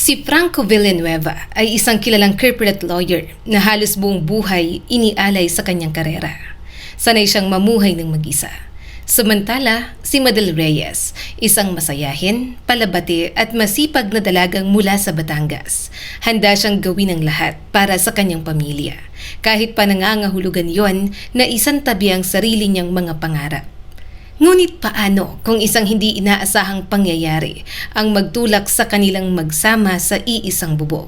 Si Franco Villanueva ay isang kilalang corporate lawyer na halos buong buhay inialay sa kanyang karera. Sanay siyang mamuhay ng mag-isa. Samantala, si Madel Reyes, isang masayahin, palabati at masipag na dalagang mula sa Batangas. Handa siyang gawin ang lahat para sa kanyang pamilya, kahit pa nangangahulugan yon na isantabi ang sarili niyang mga pangarap. Ngunit paano kung isang hindi inaasahang pangyayari ang magtulak sa kanilang magsama sa iisang bubong?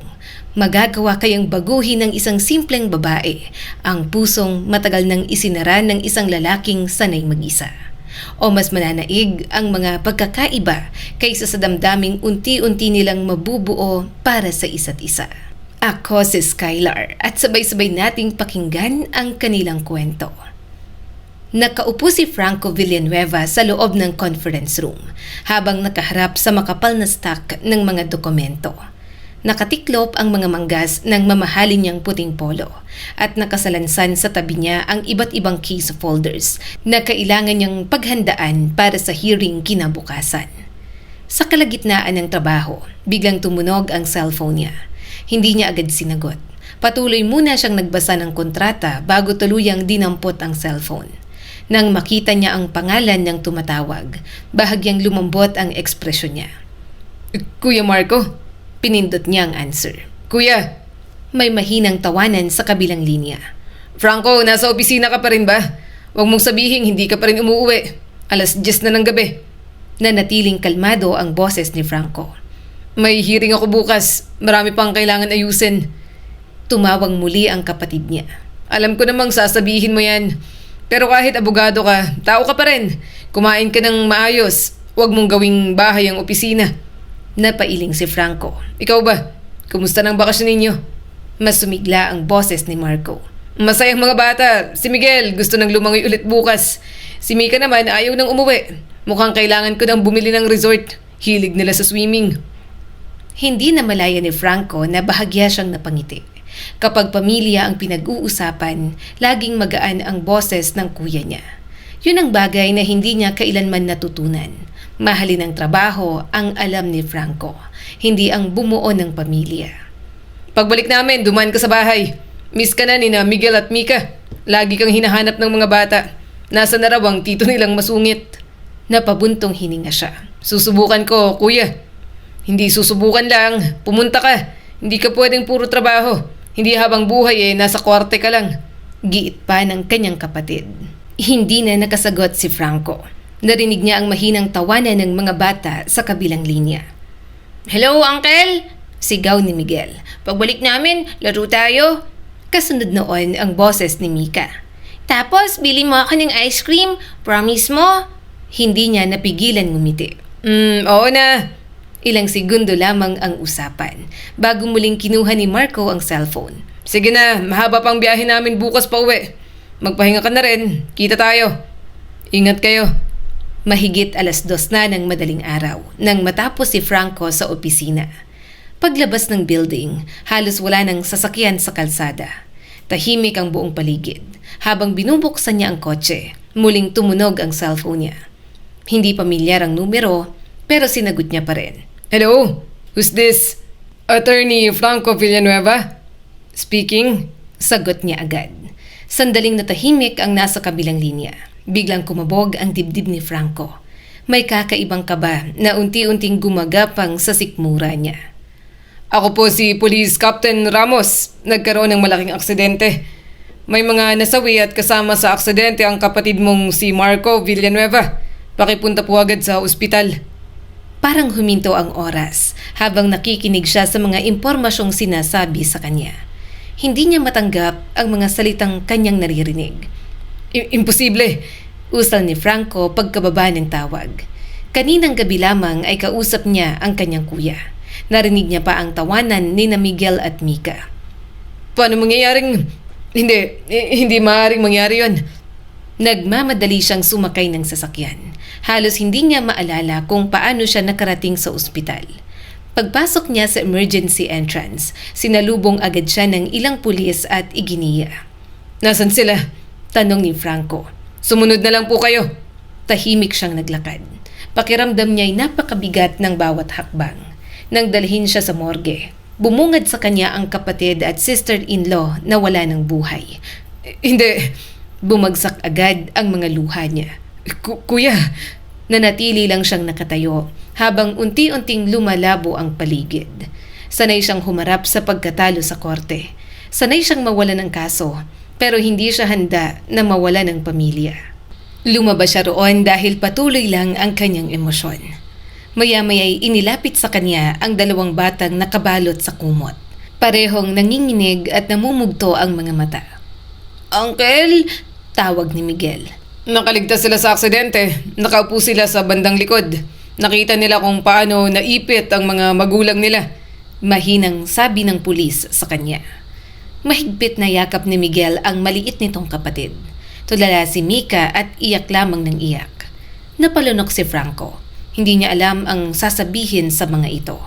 Magagawa kayang baguhin ng isang simpleng babae ang pusong matagal nang isinara ng isang lalaking sanay mag-isa? O mas mananaig ang mga pagkakaiba kaysa sa damdaming unti-unti nilang mabubuo para sa isa't isa? Ako si Skylar at sabay-sabay nating pakinggan ang kanilang kwento. Nakaupo si Franco Villanueva sa loob ng conference room habang nakaharap sa makapal na stack ng mga dokumento. Nakatiklop ang mga manggas ng mamahalin niyang puting polo at nakasalansan sa tabi niya ang iba't ibang case folders na kailangan niyang paghandaan para sa hearing kinabukasan. Sa kalagitnaan ng trabaho, biglang tumunog ang cellphone niya. Hindi niya agad sinagot. Patuloy muna siyang nagbasa ng kontrata bago tuluyang dinampot ang cellphone. Nang makita niya ang pangalan ng tumatawag, bahagyang lumambot ang ekspresyon niya. "Kuya Marco?" Pinindot niya ang answer. "Kuya!" May mahinang tawanan sa kabilang linya. "Franco, nasa opisina ka pa rin ba? Huwag mong sabihin hindi ka pa rin umuwi. 10:00 na ng gabi." Nanatiling kalmado ang boses ni Franco. "May hearing ako bukas. Marami pang kailangan ayusin." Tumawang muli ang kapatid niya. "Alam ko namang sasabihin mo yan. Pero kahit abogado ka, tao ka pa rin. Kumain ka ng maayos. Huwag mong gawing bahay ang opisina." Napailing si Franco. "Ikaw ba? Kumusta ng bakasyon ninyo?" Mas sumigla ang boses ni Marco. "Masayang mga bata. Si Miguel gusto nang lumangoy ulit bukas. Si Mika naman ayaw nang umuwi. Mukhang kailangan ko nang bumili ng resort. Hilig nila sa swimming." Hindi na malaya ni Franco na bahagya siyang napangiti. Kapag pamilya ang pinag-uusapan, laging magaan ang boses ng kuya niya. Yun ang bagay na hindi niya kailanman natutunan. Mahalin ang trabaho ang alam ni Franco, hindi ang bumuo ng pamilya. "Pagbalik namin, dumaan ka sa bahay. Miss ka na ni na Miguel at Mika. Lagi kang hinahanap ng mga bata. Nasa na raw ang tito nilang masungit?" Napabuntong hininga siya. "Susubukan ko, kuya." "Hindi susubukan lang. Pumunta ka. Hindi ka pwedeng puro trabaho. Hindi habang buhay nasa kwarte ka lang." Giit pa ng kanyang kapatid. Hindi na nakasagot si Franco. Narinig niya ang mahinang tawanan ng mga bata sa kabilang linya. "Hello, Uncle!" Sigaw ni Miguel. "Pagbalik namin, laro tayo." Kasunod noon ang boses ni Mika. "Tapos, bili mo ako ng ice cream. Promise mo?" Hindi niya napigilan ngumiti. Oo na." Ilang segundo lamang ang usapan bago muling kinuha ni Marco ang cellphone. "Sige na, mahaba pang biyahe namin bukas pa uwi. Magpahinga ka na rin. Kita tayo. Ingat kayo." Mahigit 2:00 na ng madaling araw nang matapos si Franco sa opisina. Paglabas ng building, halos wala nang sasakyan sa kalsada. Tahimik ang buong paligid. Habang binubuksan niya ang kotse, muling tumunog ang cellphone niya. Hindi pamilyar ang numero, pero sinagot niya pa rin. "Hello? Who's this?" "Attorney Franco Villanueva?" "Speaking." Sagot niya agad. Sandaling natahimik ang nasa kabilang linya. Biglang kumabog ang dibdib ni Franco. May kakaibang kaba na unti-unting gumagapang sa sikmura niya. "Ako po si Police Captain Ramos. Nagkaroon ng malaking aksidente. May mga nasawi at kasama sa aksidente ang kapatid mong si Marco Villanueva. Pakipunta po agad sa ospital." Parang huminto ang oras habang nakikinig siya sa mga impormasyong sinasabi sa kanya. Hindi niya matanggap ang mga salitang kanyang naririnig. "Imposible," usal ni Franco pagkababa ng tawag. Kaninang gabi lamang ay kausap niya ang kanyang kuya. Narinig niya pa ang tawanan ni na Miguel at Mika. "Paano mangyayaring... Hindi maaaring mangyari yun." Nagmamadali siyang sumakay ng sasakyan. Halos hindi niya maalala kung paano siya nakarating sa ospital. Pagpasok niya sa emergency entrance, sinalubong agad siya ng ilang pulis at iginiya. "Nasaan sila?" tanong ni Franco. "Sumunod na lang po kayo." Tahimik siyang naglakad. Pakiramdam niya'y napakabigat ng bawat hakbang. Nang dalhin siya sa morgue, bumungad sa kanya ang kapatid at sister-in-law na wala ng buhay. Hindi, bumagsak agad ang mga luha niya. Kuya, nanatili lang siyang nakatayo habang unti-unting lumalabo ang paligid. Sanay siyang humarap sa pagkatalo sa korte. Sanay siyang mawala ng kaso, pero hindi siya handa na mawala ng pamilya. Lumabas siya roon dahil patuloy lang ang kanyang emosyon. Maya-maya'y inilapit sa kanya ang 2 batang nakabalot sa kumot. Parehong nanginginig at namumugto ang mga mata. "Uncle!" tawag ni Miguel. Nakaligtas sila sa aksidente. Nakaupo sila sa bandang likod. Nakita nila kung paano naipit ang mga magulang nila. Mahinang sabi ng pulis sa kanya. Mahigpit na yakap ni Miguel ang maliit nitong kapatid. Tulala si Mika at iyak lamang ng iyak. Napalunok si Franco. Hindi niya alam ang sasabihin sa mga ito.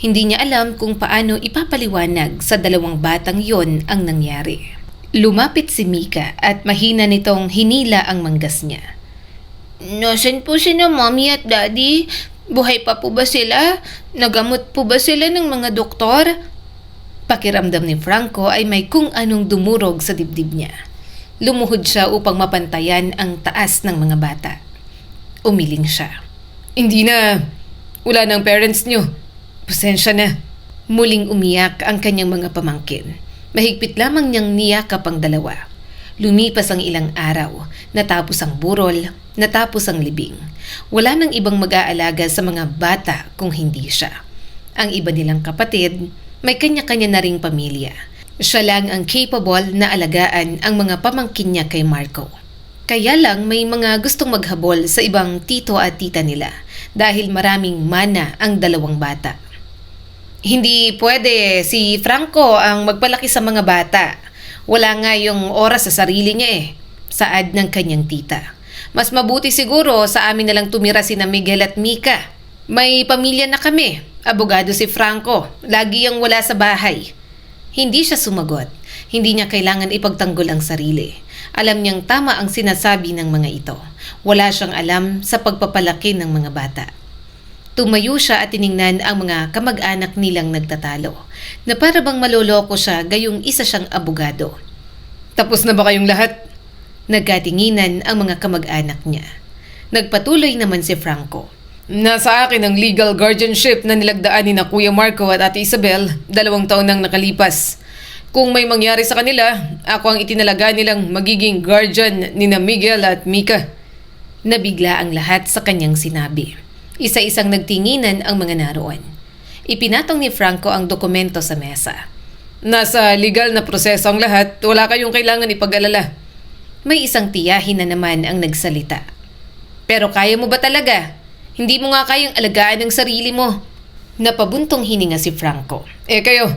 Hindi niya alam kung paano ipapaliwanag sa 2 batang yon ang nangyari. Lumapit si Mika at mahina nitong hinila ang manggas niya. "Nasaan po sina mommy at daddy? Buhay pa po ba sila? Nagamot po ba sila ng mga doktor?" Pakiramdam ni Franco ay may kung anong dumurog sa dibdib niya. Lumuhod siya upang mapantayan ang taas ng mga bata. Umiling siya. Hindi na. Wala ng parents nyo. Pasensya na. Muling umiyak ang kanyang mga pamangkin. Mahigpit lamang niyang niyakap ang 2. Lumipas ang ilang araw, natapos ang burol, natapos ang libing. Wala nang ibang mag-aalaga sa mga bata kung hindi siya. Ang iba nilang kapatid, may kanya-kanya na ring pamilya. Siya lang ang capable na alagaan ang mga pamangkin niya kay Marco. Kaya lang may mga gustong maghabol sa ibang tito at tita nila dahil maraming mana ang 2 bata. "Hindi pwede si Franco ang magpalaki sa mga bata. Wala nga yung oras sa sarili niya eh," saad ng kanyang tita. "Mas mabuti siguro sa amin na lang tumira sina Miguel at Mika. May pamilya na kami. Abogado si Franco. Lagi yang wala sa bahay." Hindi siya sumagot. Hindi niya kailangan ipagtanggol ang sarili. Alam niyang tama ang sinasabi ng mga ito. Wala siyang alam sa pagpapalaki ng mga bata. Tumayo siya at tiningnan ang mga kamag-anak nilang nagtatalo, na para bang maloloko siya gayong isa siyang abogado. Tapos na ba kayong lahat? Nagkatinginan ang mga kamag-anak niya. Nagpatuloy naman si Franco. Nasa akin ang legal guardianship na nilagdaan ni na Kuya Marco at Ate Isabel 2 taon nang nakalipas. Kung may mangyari sa kanila, ako ang itinalaga nilang magiging guardian ni na Miguel at Mika. Nabigla ang lahat sa kanyang sinabi. Isa-isang nagtinginan ang mga naroon. Ipinatong ni Franco ang dokumento sa mesa. Nasa legal na proseso ang lahat, wala kayong kailangan ipag-alala. May isang tiyahin na naman ang nagsalita. "Pero kaya mo ba talaga? Hindi mo nga kayang alagaan ang sarili mo." Napabuntong hininga si Franco. Kayo,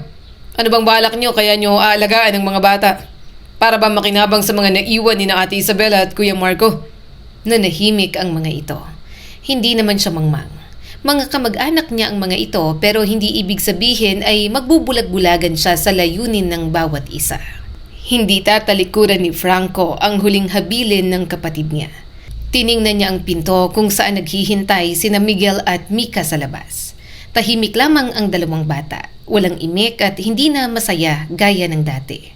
ano bang balak nyo kaya nyo aalagaan ang mga bata? Para ba makinabang sa mga naiwan ni na Ate Isabela at Kuya Marco? Nanahimik ang mga ito. Hindi naman siya mangmang. Mga kamag-anak niya ang mga ito pero hindi ibig sabihin ay magbubulag-bulagan siya sa layunin ng bawat isa. Hindi tatalikuran ni Franco ang huling habilin ng kapatid niya. Tiningnan niya ang pinto kung saan naghihintay sina Miguel at Mika sa labas. Tahimik lamang ang 2 bata, walang imik at hindi na masaya gaya ng dati.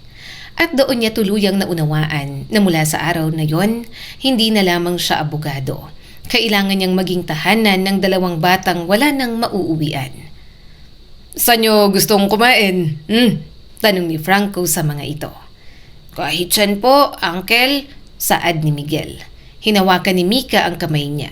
At doon niya tuluyang naunawaan na mula sa araw na yon, hindi na lamang siya abogado. Kailangan niyang maging tahanan ng 2 batang wala nang mauuwian. Saan nyo gustong kumain? Tanong ni Franco sa mga ito. "Kahit saan po, Uncle," saad ni Miguel. Hinawakan ni Mika ang kamay niya.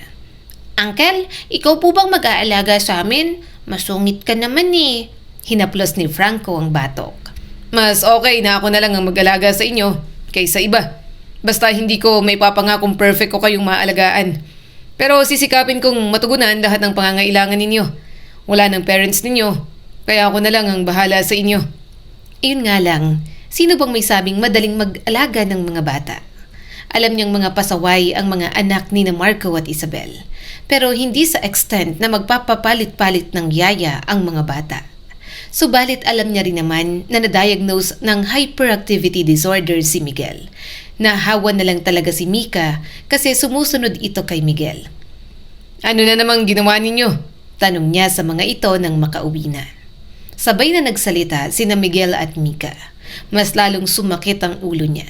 "Uncle, ikaw po bang mag-aalaga sa amin? Masungit ka naman eh." Hinaplos ni Franco ang batok. Mas okay na ako na lang ang mag-alaga sa inyo kaysa iba. Basta hindi ko may papangakong perfect ko kayong maalagaan. Pero sisikapin kong matugunan lahat ng pangangailangan ninyo. Wala ng parents ninyo, kaya ako na lang ang bahala sa inyo. Iyon nga lang, sino bang may sabing madaling mag-alaga ng mga bata? Alam niyang mga pasaway ang mga anak ni na Marco at Isabel. Pero hindi sa extent na magpapapalit-palit ng yaya ang mga bata. Subalit alam niya rin naman na na-diagnose ng hyperactivity disorder si Miguel. Nahawa na lang talaga si Mika kasi sumusunod ito kay Miguel. Ano na namang ginawa ninyo? Tanong niya sa mga ito nang makauwi na. Sabay na nagsalita sina Miguel at Mika. Mas lalong sumakit ang ulo niya.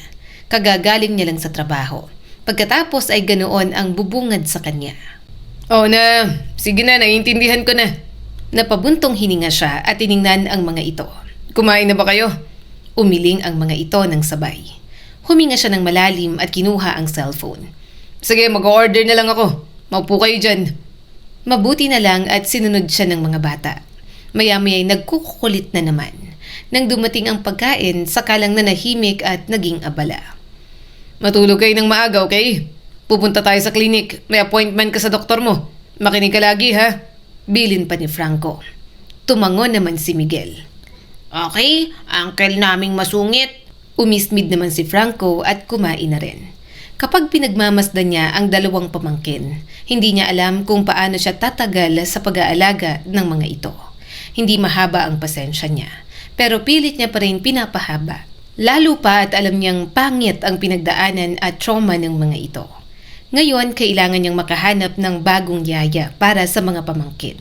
Kagagaling niya lang sa trabaho. Pagkatapos ay ganoon ang bubungad sa kanya. Oo na, sige na, naiintindihan ko na. Napabuntong hininga siya at tiningnan ang mga ito. Kumain na ba kayo? Umiling ang mga ito ng sabay. Huminga siya ng malalim at kinuha ang cellphone. Sige, mag-order na lang ako. Maupo kayo dyan. Mabuti na lang at sinunod siya ng mga bata. Maya-maya'y nagkukulit na naman. Nang dumating ang pagkain, sakalang nanahimik at naging abala. Matulog kayo ng maaga, okay? Pupunta tayo sa klinik. May appointment ka sa doktor mo. Makinig ka lagi, ha? Bilin pa ni Franco. Tumango naman si Miguel. Okay, uncle naming masungit. Umismid naman si Franco at kumain na rin. Kapag pinagmamasdan niya ang dalawang pamangkin, hindi niya alam kung paano siya tatagal sa pag-aalaga ng mga ito. Hindi mahaba ang pasensya niya, pero pilit niya pa rin pinapahaba. Lalo pa at alam niyang pangit ang pinagdaanan at trauma ng mga ito. Ngayon, kailangan niyang makahanap ng bagong yaya para sa mga pamangkin.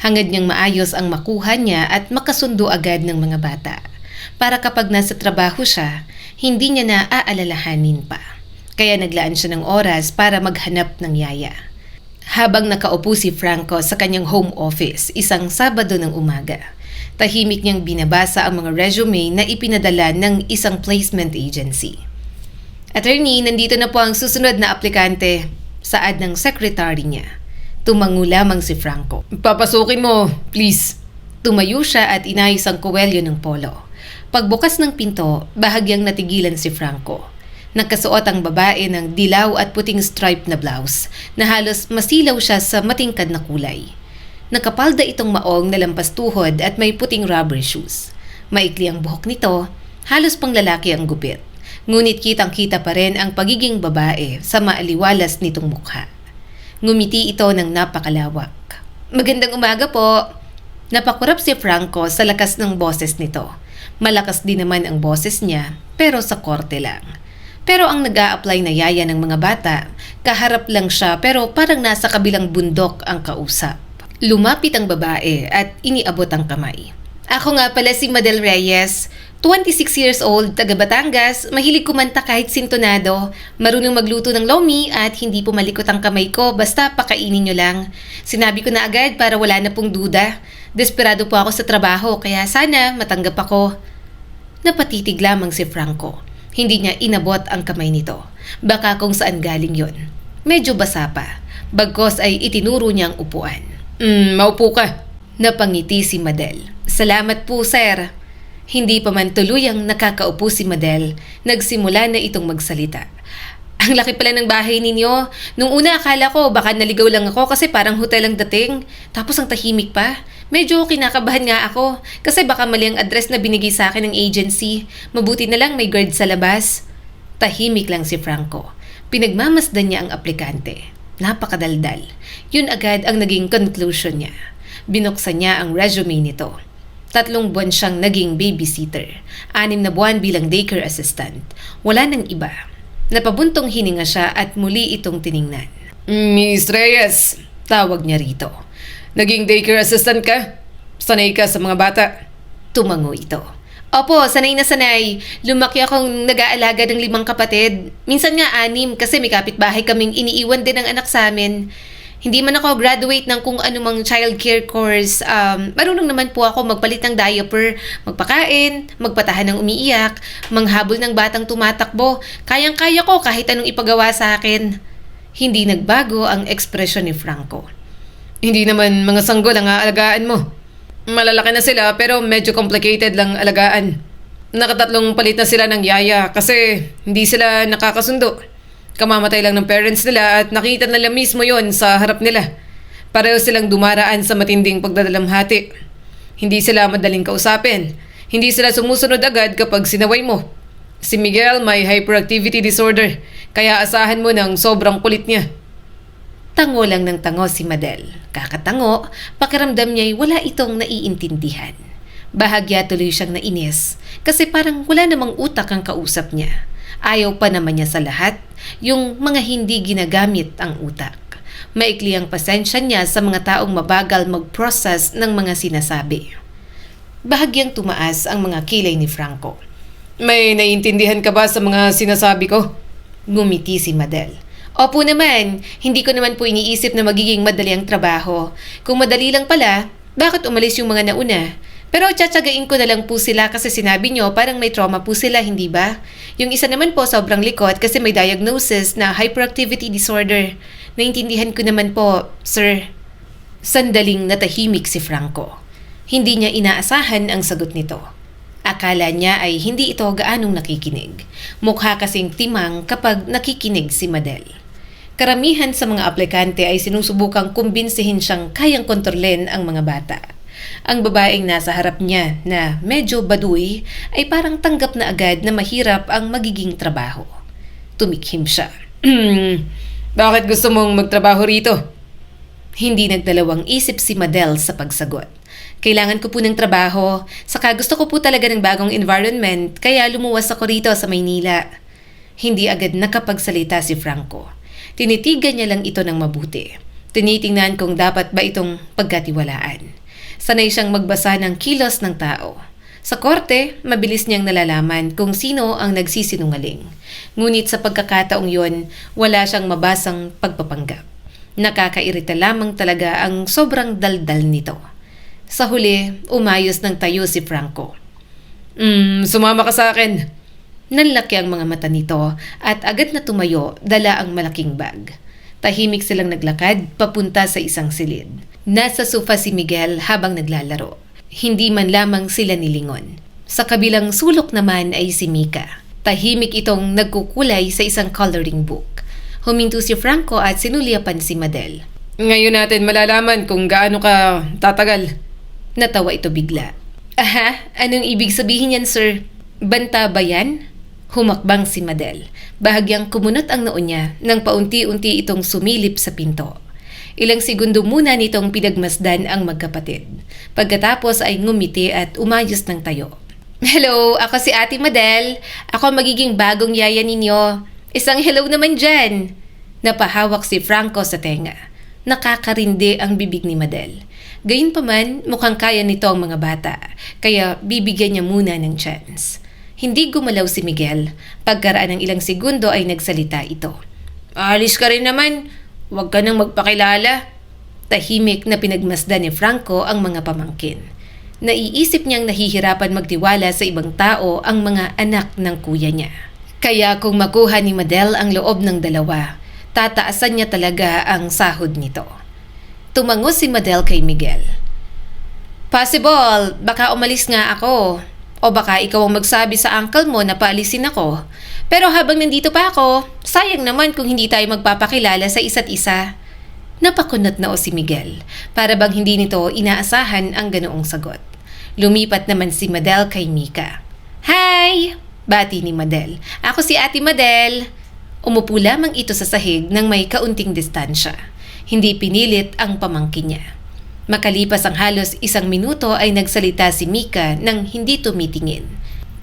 Hangad niyang maayos ang makuha niya at makasundo agad ng mga bata. Para kapag nasa trabaho siya, hindi niya na aalalahanin pa. Kaya naglaan siya ng oras para maghanap ng yaya. Habang nakaupo si Franco sa kanyang home office isang Sabado ng umaga, tahimik niyang binabasa ang mga resume na ipinadala ng isang placement agency. Attorney, nandito na po ang susunod na aplikante, saad ng secretary niya. Tumango lamang si Franco. Papasukin mo, please. Tumayo siya at inayos ang kuwelyo ng polo. Pagbukas ng pinto, bahagyang natigilan si Franco. Nakasuot ang babae ng dilaw at puting stripe na blouse na halos masilaw siya sa matingkad na kulay. Nakapalda itong maong na lampas tuhod at may puting rubber shoes. Maikli ang buhok nito, halos pang lalaki ang gupit. Ngunit kitang-kita pa rin ang pagiging babae sa maaliwalas nitong mukha. Ngumiti ito ng napakalawak. Magandang umaga po. Napakurap si Franco sa lakas ng boses nito. Malakas din naman ang boses niya, pero sa korte lang. Pero ang nag-a-apply na yaya ng mga bata, kaharap lang siya pero parang nasa kabilang bundok ang kausap. Lumapit ang babae at iniabot ang kamay. Ako nga pala si Madel Reyes, 26 years old, taga Batangas, mahilig kumanta kahit sintonado, marunong magluto ng lomi at hindi pumalikot ang kamay ko basta pakainin nyo lang. Sinabi ko na agad para wala na pong duda. Desperado po ako sa trabaho kaya sana matanggap ako. Napatitig lamang si Franco. Hindi niya inabot ang kamay nito. Baka kung saan galing yon. Medyo basa pa. Bagkos ay itinuro niyang upuan. Maupo ka. Napangiti si Madel. Salamat po, sir. Hindi pa man tuluyang nakakaupo si Madel, nagsimula na itong magsalita. Ang laki pala ng bahay ninyo. Nung una akala ko baka naligaw lang ako kasi parang hotel ang dating. Tapos ang tahimik pa. Medyo kinakabahan nga ako kasi baka mali ang address na binigay sa akin ng agency. Mabuti na lang may guard sa labas. Tahimik lang si Franco. Pinagmamasdan niya ang aplikante. Napakadaldal. Yun agad ang naging conclusion niya. Binuksan niya ang resume nito. 3 buwan siyang naging babysitter. 6 na buwan bilang daycare assistant. Wala nang iba. Napabuntong hininga siya at muli itong tiningnan. Miss Reyes, Tawag niya rito. naging daycare assistant ka? Sanay ka sa mga bata? Tumango ito. Opo, sanay na sanay. Lumaki akong nag-aalaga ng 5 kapatid. Minsan nga 6 kasi may kapitbahay kaming iniiwan din ng anak sa amin. Hindi man ako graduate ng kung anumang childcare course. Marunong naman po ako magpalit ng diaper, magpakain, magpatahan ng umiiyak, manghabol ng batang tumatakbo. Kayang-kaya ko kahit anong ipagawa sa akin. Hindi nagbago ang ekspresyon ni Franco. Hindi naman mga sanggol ang aalagaan mo. Malalaki na sila pero medyo complicated lang alagaan. Nakatatlong palit na sila ng yaya kasi hindi sila nakakasundo. Kamamatay lang ng parents nila at nakita nila mismo yon sa harap nila. Pareho silang dumaraan sa matinding pagdadalamhati. Hindi sila madaling kausapin. Hindi sila sumusunod agad kapag sinaway mo. Si Miguel may hyperactivity disorder, kaya asahan mo ng sobrang kulit niya. Tango lang ng tango si Madel. Kakatango, pakiramdam niya'y wala itong naiintindihan. Bahagya tuloy siyang nainis kasi parang wala namang utak ang kausap niya. Ayaw pa naman niya sa lahat yung mga hindi ginagamit ang utak. Maikli ang pasensya niya sa mga taong mabagal mag-process ng mga sinasabi. Bahagyang tumaas ang mga kilay ni Franco. May naiintindihan ka ba sa mga sinasabi ko? Ngumiti si Madel. Opo naman, hindi ko naman po iniisip na magiging madali ang trabaho. Kung madali lang pala, bakit umalis yung mga nauna? Pero tsatsagain ko na lang po sila kasi sinabi nyo parang may trauma po sila, hindi ba? Yung isa naman po sobrang likot kasi may diagnosis na hyperactivity disorder. Naintindihan ko naman po, sir. Sandaling natahimik si Franco. Hindi niya inaasahan ang sagot nito. Akala niya ay hindi ito gaanong nakikinig. Mukha kasing timang kapag nakikinig si Madel. Karamihan sa mga aplikante ay sinusubukang kumbinsihin siyang kayang kontrolin ang mga bata. Ang babaeng nasa harap niya na medyo baduy ay parang tanggap na agad na mahirap ang magiging trabaho. Tumikhim siya. Bakit gusto mong magtrabaho rito? Hindi nagdalawang isip si Madel sa pagsagot. Kailangan ko po ng trabaho, saka gusto ko po talaga ng bagong environment kaya lumuwas ako rito sa Maynila. Hindi agad nakapagsalita si Franco. Tinitigan niya lang ito ng mabuti. Tinitingnan kung dapat ba itong pagkatiwalaan. Sanay siyang magbasa ng kilos ng tao. Sa korte, mabilis niyang nalalaman kung sino ang nagsisinungaling. Ngunit sa pagkakataong yon, wala siyang mabasang pagpapanggap. Nakakairita lamang talaga ang sobrang daldal nito. Sa huli, umayos ng tayo si Franco. Sumama ka sa akin. Nanlaki ang mga mata nito at agad na tumayo, dala ang malaking bag. Tahimik silang naglakad papunta sa isang silid. Nasa sofa si Miguel habang naglalaro. Hindi man lamang sila nilingon. Sa kabilang sulok naman ay si Mika. Tahimik itong nagkukulay sa isang coloring book. Huminto si Franco at sinulyapan si Madel. Ngayon natin malalaman kung gaano ka tatagal. Natawa ito bigla. Aha, anong ibig sabihin yan, sir? Banta ba yan? Humakbang si Madel. Bahagyang kumunot ang noo niya nang paunti-unti itong sumilip sa pinto. Ilang segundo muna nitong pinagmasdan ang magkapatid. Pagkatapos ay ngumiti at umayos ng tayo. Hello, ako si Ate Madel. Ako magiging bagong yaya ninyo. Isang hello naman dyan. Napahawak si Franco sa tenga. Nakakarindi ang bibig ni Madel. Gayunpaman, mukhang kaya nito ang mga bata, kaya bibigyan niya muna ng chance. Hindi gumalaw si Miguel. Pagkaraan ng ilang segundo ay nagsalita ito. Alis ka rin naman. Huwag ka nang magpakilala. Tahimik na pinagmasdan ni Franco ang mga pamangkin. Naiisip niyang nahihirapan magtiwala sa ibang tao ang mga anak ng kuya niya. Kaya kung makuha ni Madel ang loob ng dalawa, tataasan niya talaga ang sahod nito. Tumango si Madel kay Miguel. Possible, baka umalis nga ako. O baka ikaw ang magsabi sa uncle mo na paalisin ako. Pero habang nandito pa ako, sayang naman kung hindi tayo magpapakilala sa isa't isa. Napakunot na o si Miguel, para bang hindi nito inaasahan ang ganoong sagot. Lumipat naman si Madel kay Mika. Hi! Bati ni Madel. Ako si Ate Madel. Umupo lamang ito sa sahig ng may kaunting distansya. Hindi pinilit ang pamangkin niya. Makalipas ang halos 1 minuto ay nagsalita si Mika nang hindi tumitingin.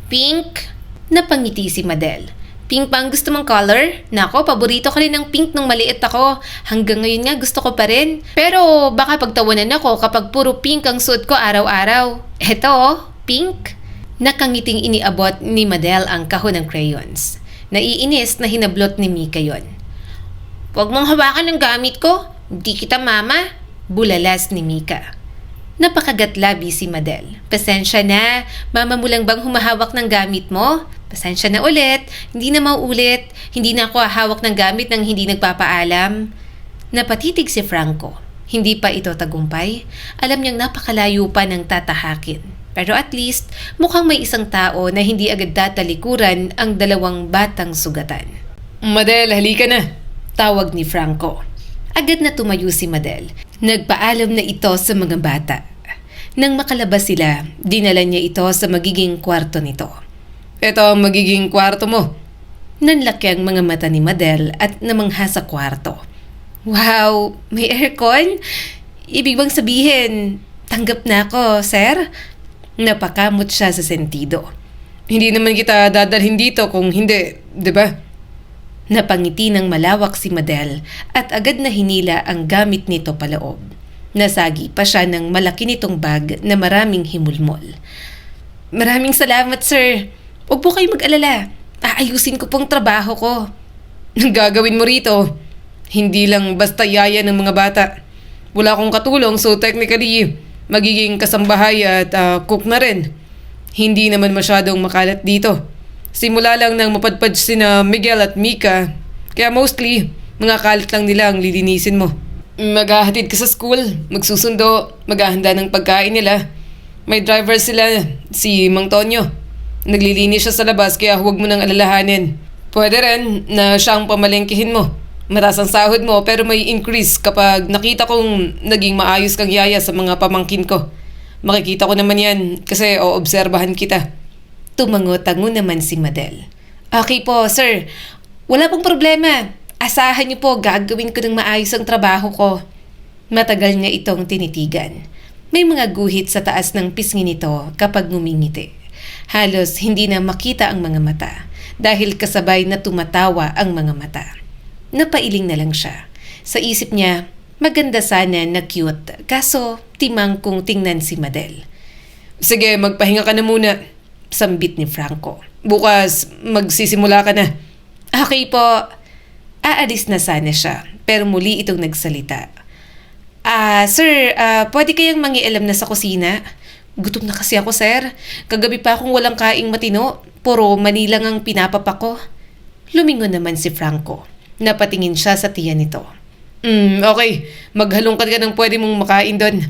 Pink? Napangiti si Madel. Pink pa ang gusto mong color? Nako, paborito ka rin ng pink nung maliit ako. Hanggang ngayon nga gusto ko pa rin. Pero baka pagtawanan ako kapag puro pink ang suot ko araw-araw. Eto, pink. Nakangiting iniabot ni Madel ang kahon ng crayons. Naiinis na hinablot ni Mika yon. Huwag mong hawakan ang gamit ko. Hindi kita mama. Bulalas ni Mika. Napakagatlabi si Madel. Pasensya na. Mama mo lang bang humahawak ng gamit mo? Pasensya na ulit. Hindi na mauulit. Hindi na ako hahawak ng gamit nang hindi nagpapaalam. Napatitig si Franco. Hindi pa ito tagumpay. Alam niyang napakalayo pa ng tatahakin. Pero at least, mukhang may isang tao na hindi agad tatalikuran ang 2 batang sugatan. Madel, halika na. Tawag ni Franco. Agad na tumayo si Madel. Nagpaalam na ito sa mga bata. Nang makalabas sila, dinala niya ito sa magiging kwarto nito. Ito ang magiging kwarto mo. Nanlaki ang mga mata ni Madel at namangha sa kwarto. Wow, may aircon? Ibig bang sabihin, tanggap na ako, sir? Napakamot siya sa sentido. Hindi naman kita dadalhin dito kung hindi, di ba? Napangiti ng malawak si Madel at agad na hinila ang gamit nito paloob. Nasagi pa siya ng malaki nitong bag na maraming himulmol. Maraming salamat, sir. Huwag po kayo mag-alala. Aayusin ko pong trabaho ko. Ang gagawin mo rito, hindi lang basta yaya ng mga bata. Wala akong katulong so technically magiging kasambahay at cook na rin. Hindi naman masyadong makalat dito. Simula lang nang mapadpad sina Miguel at Mika, kaya mostly mga kalat lang nila ang lilinisin mo. Maghahatid ka sa school, magsusundo, maghahanda ng pagkain nila. May driver sila, si Mang Tonyo. Naglilinis siya sa labas kaya huwag mo nang alalahanin. Pwede rin na siya ang pamalengkehin mo. Mataas ang sahod mo pero may increase kapag nakita kong naging maayos kang yaya sa mga pamangkin ko. Makikita ko naman yan kasi oobserbahan kita. Tumango-tango naman si Madel. Okay po, sir. Wala pong problema. Asahan niyo po gagawin ko ng maayos ang trabaho ko. Matagal niya itong tinitigan. May mga guhit sa taas ng pisngi nito kapag ngumingiti. Halos hindi na makita ang mga mata dahil kasabay na tumatawa ang mga mata. Napailing na lang siya. Sa isip niya, maganda sana na cute kaso timang kung tingnan si Madel. Sige, magpahinga ka na muna. Sambit ni Franco. Bukas, magsisimula ka na. Okay po. Aalis na sana siya, pero muli itong nagsalita. Sir, pwede kayang mangialam na sa kusina? Gutom na kasi ako, sir. Kagabi pa akong walang kaing matino. Puro manilang ang pinapapak ko. Lumingon naman si Franco. Napatingin siya sa tiyan nito. Okay. Maghalongkat ka ng pwede mong makain doon.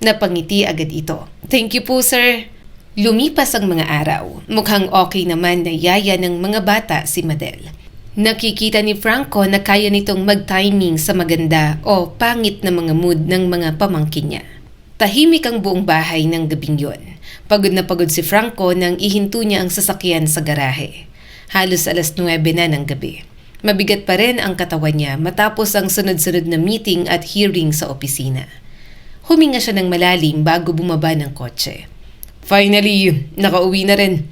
Napangiti agad ito. Thank you po, sir. Lumipas ang mga araw. Mukhang okay naman na yaya ng mga bata si Madel. Nakikita ni Franco na kaya nitong mag-timing sa maganda o pangit na mga mood ng mga pamangkin niya. Tahimik ang buong bahay ng gabing yon. Pagod na pagod si Franco nang ihinto niya ang sasakyan sa garahe. Halos 9:00 na ng gabi. Mabigat pa rin ang katawan niya matapos ang sunod-sunod na meeting at hearing sa opisina. Huminga siya ng malalim bago bumaba ng kotse. Finally, nakauwi na rin.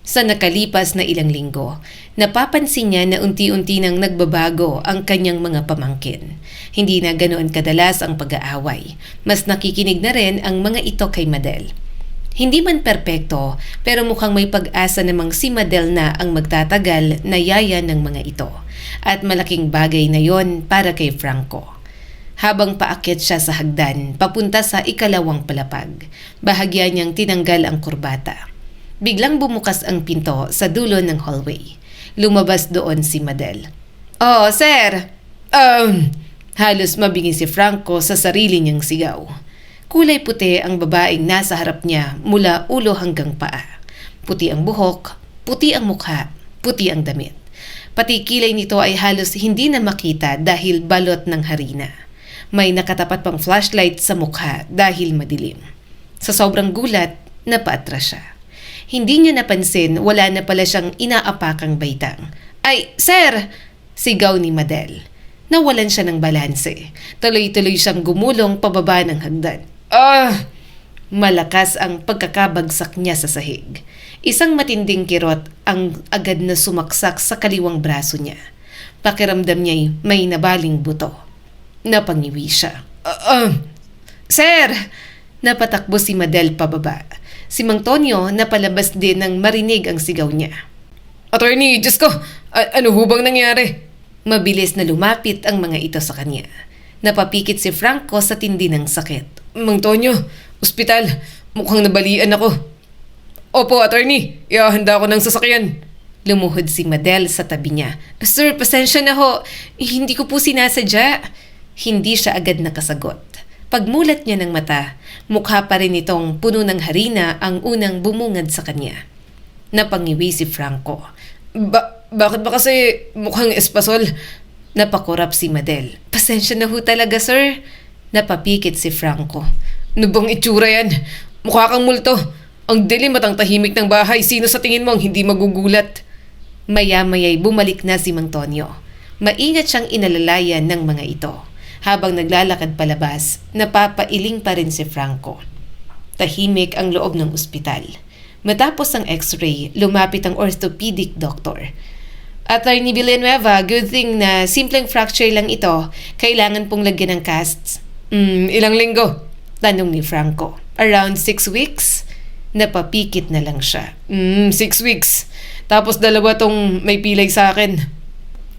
Sa nakalipas na ilang linggo, napapansin niya na unti-unti nang nagbabago ang kanyang mga pamangkin. Hindi na ganoon kadalas ang pag-aaway. Mas nakikinig na rin ang mga ito kay Madel. Hindi man perpekto, pero mukhang may pag-asa namang si Madel na ang magtatagal na yaya ng mga ito. At malaking bagay na yon para kay Franco. Habang paakyat siya sa hagdan, papunta sa ikalawang palapag, bahagya niyang tinanggal ang kurbata. Biglang bumukas ang pinto sa dulo ng hallway. Lumabas doon si Madel. Oh, sir! Halos mabingi si Franco sa sarili niyang sigaw. Kulay puti ang babaeng nasa harap niya mula ulo hanggang paa. Puti ang buhok, puti ang mukha, puti ang damit. Pati kilay nito ay halos hindi na makita dahil balot ng harina. May nakatapat pang flashlight sa mukha dahil madilim. Sa sobrang gulat, napaatras siya. Hindi niya napansin wala na pala siyang inaapakang baitang. Ay, sir! Sigaw ni Madel. Nawalan siya ng balanse. Tuloy-tuloy siyang gumulong pababa ng hagdan. Malakas ang pagkakabagsak niya sa sahig. Isang matinding kirot ang agad na sumaksak sa kaliwang braso niya. Pakiramdam niya'y may nabaling buto. Napangiwi siya. Sir! Napatakbo si Madel pababa. Si Mang Tonyo napalabas din nang marinig ang sigaw niya. Attorney, Diyos ko! Ano hubang nangyari? Mabilis na lumapit ang mga ito sa kanya. Napapikit si Franco sa tindi ng sakit. Mang Tonyo, ospital. Mukhang nabalian ako. Opo, attorney. Ihahanda ko ng sasakyan. Lumuhod si Madel sa tabi niya. Sir, pasensya na ho. Hindi ko po sinasadya. Hindi siya agad nakasagot. Pagmulat niya ng mata, mukha pa rin itong puno ng harina ang unang bumungad sa kanya. Napangiwi si Franco. Bakit ba kasi mukhang espasol? Napakurap si Madel. Pasensya na ho talaga, sir. Napapikit si Franco. Ano bang itsura yan? Mukha kang multo. Ang dilim at ang tahimik ng bahay. Sino sa tingin mo ang hindi magugulat? Maya-maya'y bumalik na si Mang Tonyo. Maingat siyang inalalayan ng mga ito. Habang naglalakad palabas, napapailing pa rin si Franco. Tahimik ang loob ng ospital. Matapos ang x-ray, lumapit ang orthopedic doctor. Attorney Villanueva, good thing na simpleng fracture lang ito. Kailangan pong lagyan ng casts. Ilang linggo? Tanong ni Franco. Around 6 weeks? Napapikit na lang siya. 6 weeks. Tapos dalawa tong may pilay sa akin.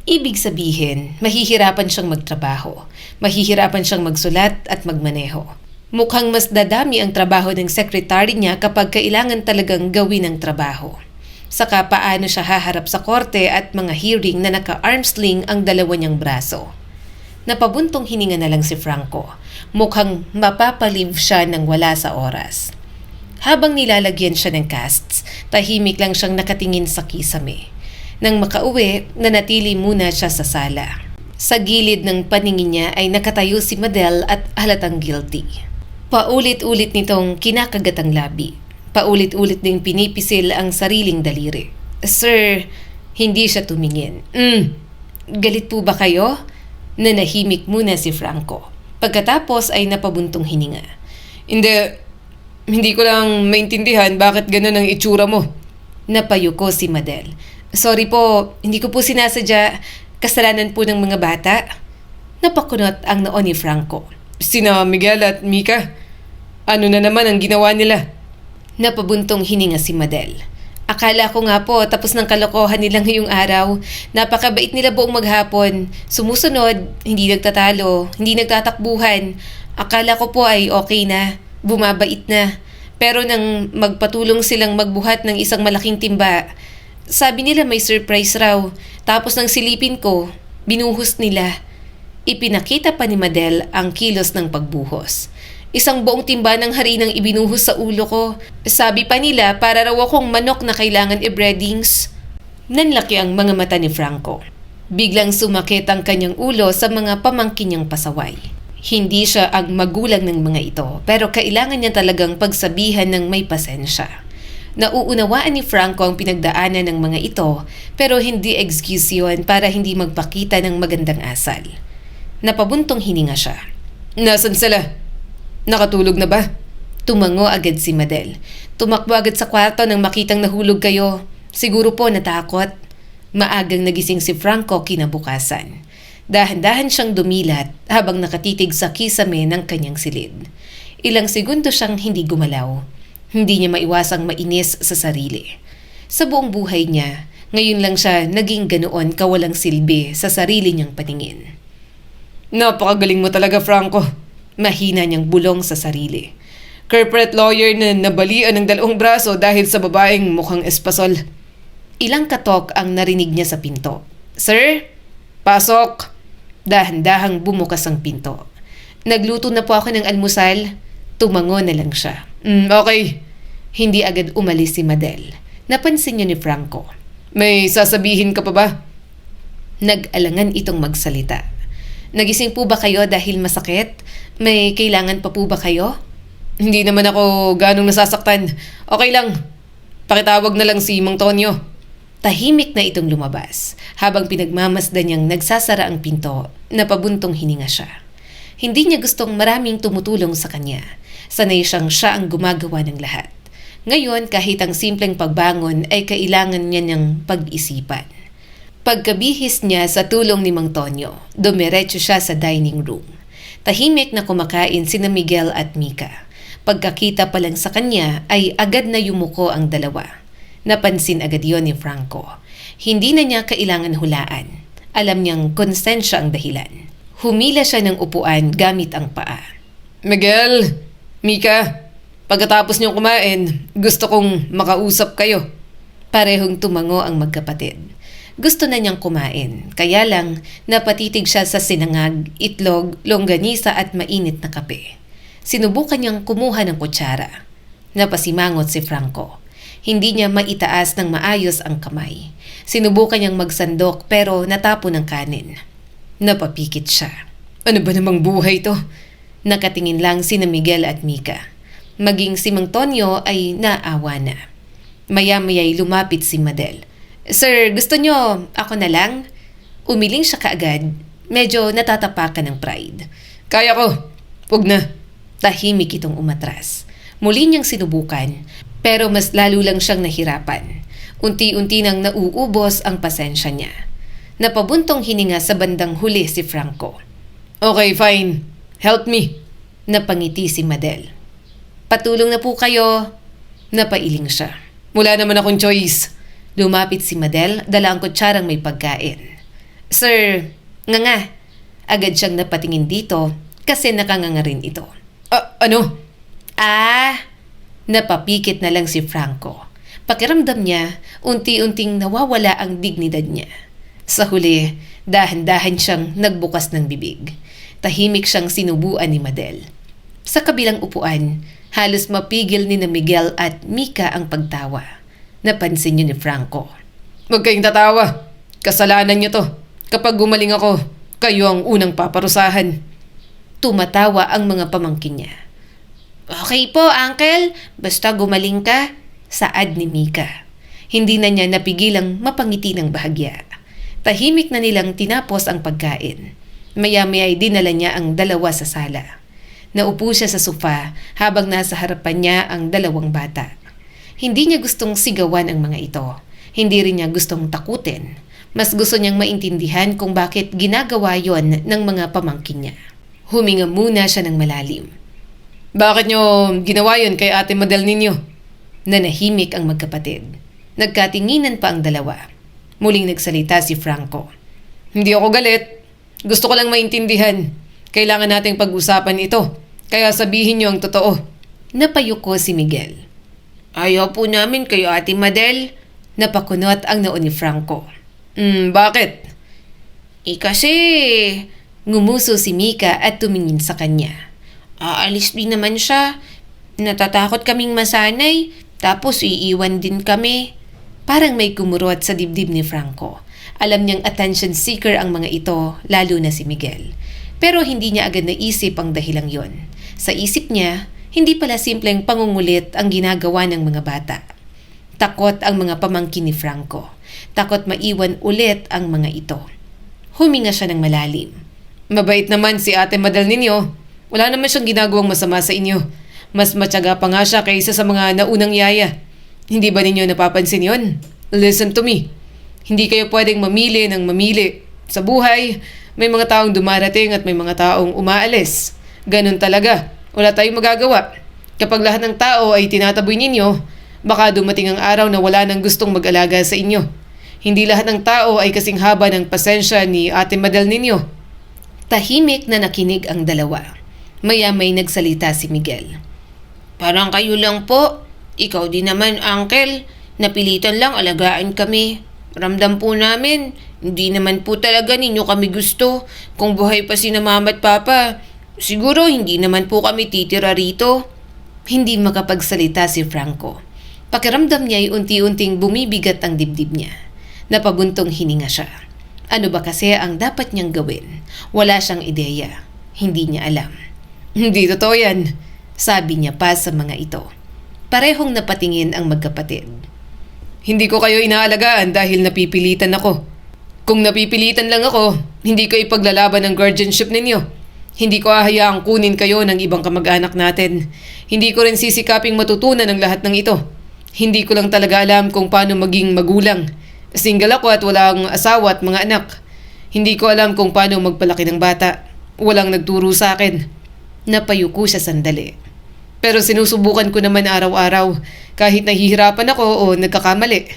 Ibig sabihin, mahihirapan siyang magtrabaho. Mahihirapan siyang magsulat at magmaneho. Mukhang mas dadami ang trabaho ng sekretary niya kapag kailangan talagang gawin ang trabaho. Saka paano siya haharap sa korte at mga hearing na naka-armsling ang dalawa niyang braso. Napabuntong hininga na lang si Franco. Mukhang mapapalive siya ng wala sa oras. Habang nilalagyan siya ng casts, tahimik lang siyang nakatingin sa kisame. Nang makauwi, nanatili muna siya sa sala. Sa gilid ng paningin niya ay nakatayo si Madel at halatang guilty. Paulit-ulit nitong kinakagat ang labi. Paulit-ulit ding pinipisil ang sariling daliri. Sir, hindi siya tumingin. Galit po ba kayo? Nanahimik muna si Franco. Pagkatapos ay napabuntong hininga. Hindi ko lang maintindihan bakit ganun ang itsura mo. Napayuko si Madel. Sorry po, hindi ko po sinasadya. Kasalanan po ng mga bata. Napakunot ang noo ni Franco. Sina Miguel at Mika? Ano na naman ang ginawa nila? Napabuntong hininga si Madel. Akala ko nga po tapos ng kalokohan nila ngayong araw. Napakabait nila buong maghapon. Sumusunod, hindi nagtatalo, hindi nagtatakbuhan. Akala ko po ay okay na, bumabait na. Pero nang magpatulong silang magbuhat ng isang malaking timba, sabi nila may surprise raw. Tapos nang silipin ko, binuhos nila. Ipinakita pa ni Madel ang kilos ng pagbuhos. Isang buong timba ng harinang ibinuhos sa ulo ko. Sabi pa nila para raw akong manok na kailangan i-breadings. Nanlaki ang mga mata ni Franco. Biglang sumakit ang kanyang ulo sa mga pamangkin niyang pasaway. Hindi siya ang magulang ng mga ito, pero kailangan niya talagang pagsabihan ng may pasensya. Nauunawaan ni Franco ang pinagdaanan ng mga ito, pero hindi excuse yun para hindi magpakita ng magandang asal. Napabuntong hininga siya. Nasaan sila? Nakatulog na ba? Tumango agad si Madel. Tumakbo agad sa kwarto nang makitang nahulog kayo. Siguro po natakot. Maagang nagising si Franco kinabukasan. Dahan-dahan siyang dumilat habang nakatitig sa kisame ng kanyang silid. Ilang segundo siyang hindi gumalaw. Hindi niya maiwasang mainis sa sarili. Sa buong buhay niya, ngayon lang siya naging ganoon kawalang silbi sa sarili niyang paningin. Napakagaling mo talaga, Franco. Mahina niyang bulong sa sarili. Corporate lawyer na nabalian ng 2 braso dahil sa babaeng mukhang espasol. Ilang katok ang narinig niya sa pinto. Sir? Pasok! Dahan-dahang bumukas ang pinto. Nagluto na po ako ng almusal. Tumango na lang siya. Okay. Hindi agad umalis si Madel. Napansin niya ni Franco. May sasabihin ka pa ba? Nag-alangan itong magsalita. Nagising po ba kayo dahil masakit? May kailangan pa po ba kayo? Hindi naman ako ganong nasasaktan. Okay lang. Pakitawag na lang si Mang Tonyo. Tahimik na itong lumabas. Habang pinagmamasdan niyang nagsasara ang pinto, napabuntong hininga siya. Hindi niya gustong maraming tumutulong sa kanya. Sanay siyang siya ang gumagawa ng lahat. Ngayon, kahit ang simpleng pagbangon ay kailangan niya niyang pag-isipan. Pagkabihis niya sa tulong ni Mang Tonyo, dumiretso siya sa dining room. Tahimik na kumakain sina Miguel at Mika. Pagkakita pa lang sa kanya ay agad na yumuko ang dalawa. Napansin agad yon ni Franco. Hindi na niya kailangan hulaan. Alam niyang konsensya ang dahilan. Humila siya ng upuan gamit ang paa. Miguel, Mika, pagkatapos niyong kumain, gusto kong makausap kayo. Parehong tumango ang magkapatid. Gusto na niyang kumain, kaya lang napatitig siya sa sinangag, itlog, longganisa at mainit na kape. Sinubukan niyang kumuha ng kutsara. Napasimangot si Franco. Hindi niya maitaas ng maayos ang kamay. Sinubukan niyang magsandok pero natapon ang kanin. Napapikit siya. Ano ba namang buhay to? Nakatingin lang sina Miguel at Mika. Maging si Mang Tonyo ay naawa na. Maya-maya'y lumapit si Madel. Sir, gusto nyo ako na lang? Umiling siya kaagad. Medyo natatapakan ng pride. Kaya ko. Huwag na. Tahimik itong umatras. Muli niyang sinubukan, pero mas lalo lang siyang nahirapan. Unti-unti nang nauubos ang pasensya niya. Napabuntong hininga sa bandang huli si Franco. Okay, fine. Help me. Napangiti si Madel. Patulong na po kayo. Napailing siya. Wala naman akong choice. Lumapit si Madel, dala ang kutsarang may pagkain. Sir, nga. Agad siyang napatingin dito kasi nakanganga rin ito. Ano? Napapikit na lang si Franco. Pakiramdam niya, unti-unting nawawala ang dignidad niya. Sa huli, dahan-dahan siyang nagbukas ng bibig. Tahimik siyang sinubuan ni Madel. Sa kabilang upuan, halos mapigil ni na Miguel at Mika ang pagtawa. Napansin niyo ni Franco. Huwag kayong tatawa. Kasalanan niyo to. Kapag gumaling ako, kayo ang unang paparusahan. Tumatawa ang mga pamangkin niya. Okay po, Uncle. Basta gumaling ka. Saad ni Mika. Hindi na niya napigilang mapangiti ng bahagya. Tahimik na nilang tinapos ang pagkain. Maya-maya ay dinala niya ang dalawa sa sala. Naupo siya sa sofa habang nasa harapan niya ang dalawang bata. Hindi niya gustong sigawan ang mga ito. Hindi rin niya gustong takutin. Mas gusto niyang maintindihan kung bakit ginagawa yon ng mga pamangkin niya. Huminga muna siya ng malalim. Bakit niyo ginawa yun kay Ate Madel ninyo? Nanahimik ang magkapatid. Nagkatinginan pa ang dalawa. Muling nagsalita si Franco. Hindi ako galit. Gusto ko lang maintindihan. Kailangan nating pag-usapan ito. Kaya sabihin niyo ang totoo. Napayuko si Miguel. Ayaw po namin kayo, Ate Madel. Napakunot ang noo ni Franco. Bakit? Kasi Ngumuso si Mika at tumingin sa kanya. aalis din naman siya. Natatakot kaming masanay. Tapos iiwan din kami. Parang may kumurot sa dibdib ni Franco. Alam niyang attention seeker ang mga ito, lalo na si Miguel. Pero hindi niya agad naisip ang dahilang yon. Sa isip niya, hindi pala simpleng pangungulit ang ginagawa ng mga bata. Takot ang mga pamangkin ni Franco. Takot maiwan ulit ang mga ito. Huminga siya ng malalim. Mabait naman si Ate Madel ninyo. Wala naman siyang ginagawang masama sa inyo. Mas matyaga pa nga siya kaysa sa mga naunang yaya. Hindi ba ninyo napapansin yon? Listen to me. Hindi kayo pwedeng mamili ng mamili. Sa buhay, may mga taong dumarating at may mga taong umaalis. Ganun talaga. Wala tayong magagawa. Kapag lahat ng tao ay tinataboy ninyo, baka dumating ang araw na wala nang gustong mag-alaga sa inyo. Hindi lahat ng tao ay kasing haba ng pasensya ni Ate Madel ninyo. Tahimik na nakinig ang dalawa. Maya-may nagsalita si Miguel. Parang kayo lang po. Ikaw din naman, Uncle. Napilitan lang alagaan kami. Ramdam po namin. Hindi naman po talaga ninyo kami gusto. Kung buhay pa si Mama at Papa, siguro hindi naman po kami titira rito. Hindi makapagsalita si Franco. Pakiramdam niya ay unti-unting bumibigat ang dibdib niya. Napabuntong hininga siya. Ano ba kasi ang dapat niyang gawin? Wala siyang ideya. Hindi niya alam. Hindi totoo yan. Sabi niya pa sa mga ito. Parehong napatingin ang magkapatid. Hindi ko kayo inaalagaan dahil napipilitan ako. Kung napipilitan lang ako, hindi ko ipaglalaban ang guardianship ninyo. Hindi ko hahayaang kunin kayo ng ibang kamag-anak natin. Hindi ko rin sisikaping matutunan ang lahat ng ito. Hindi ko lang talaga alam kung paano maging magulang. Single ako at walang asawa at mga anak. Hindi ko alam kung paano magpalaki ng bata. Walang nagturo sa akin. Napayuko siya sandali. Pero sinusubukan ko naman araw-araw kahit nahihirapan ako o nagkakamali.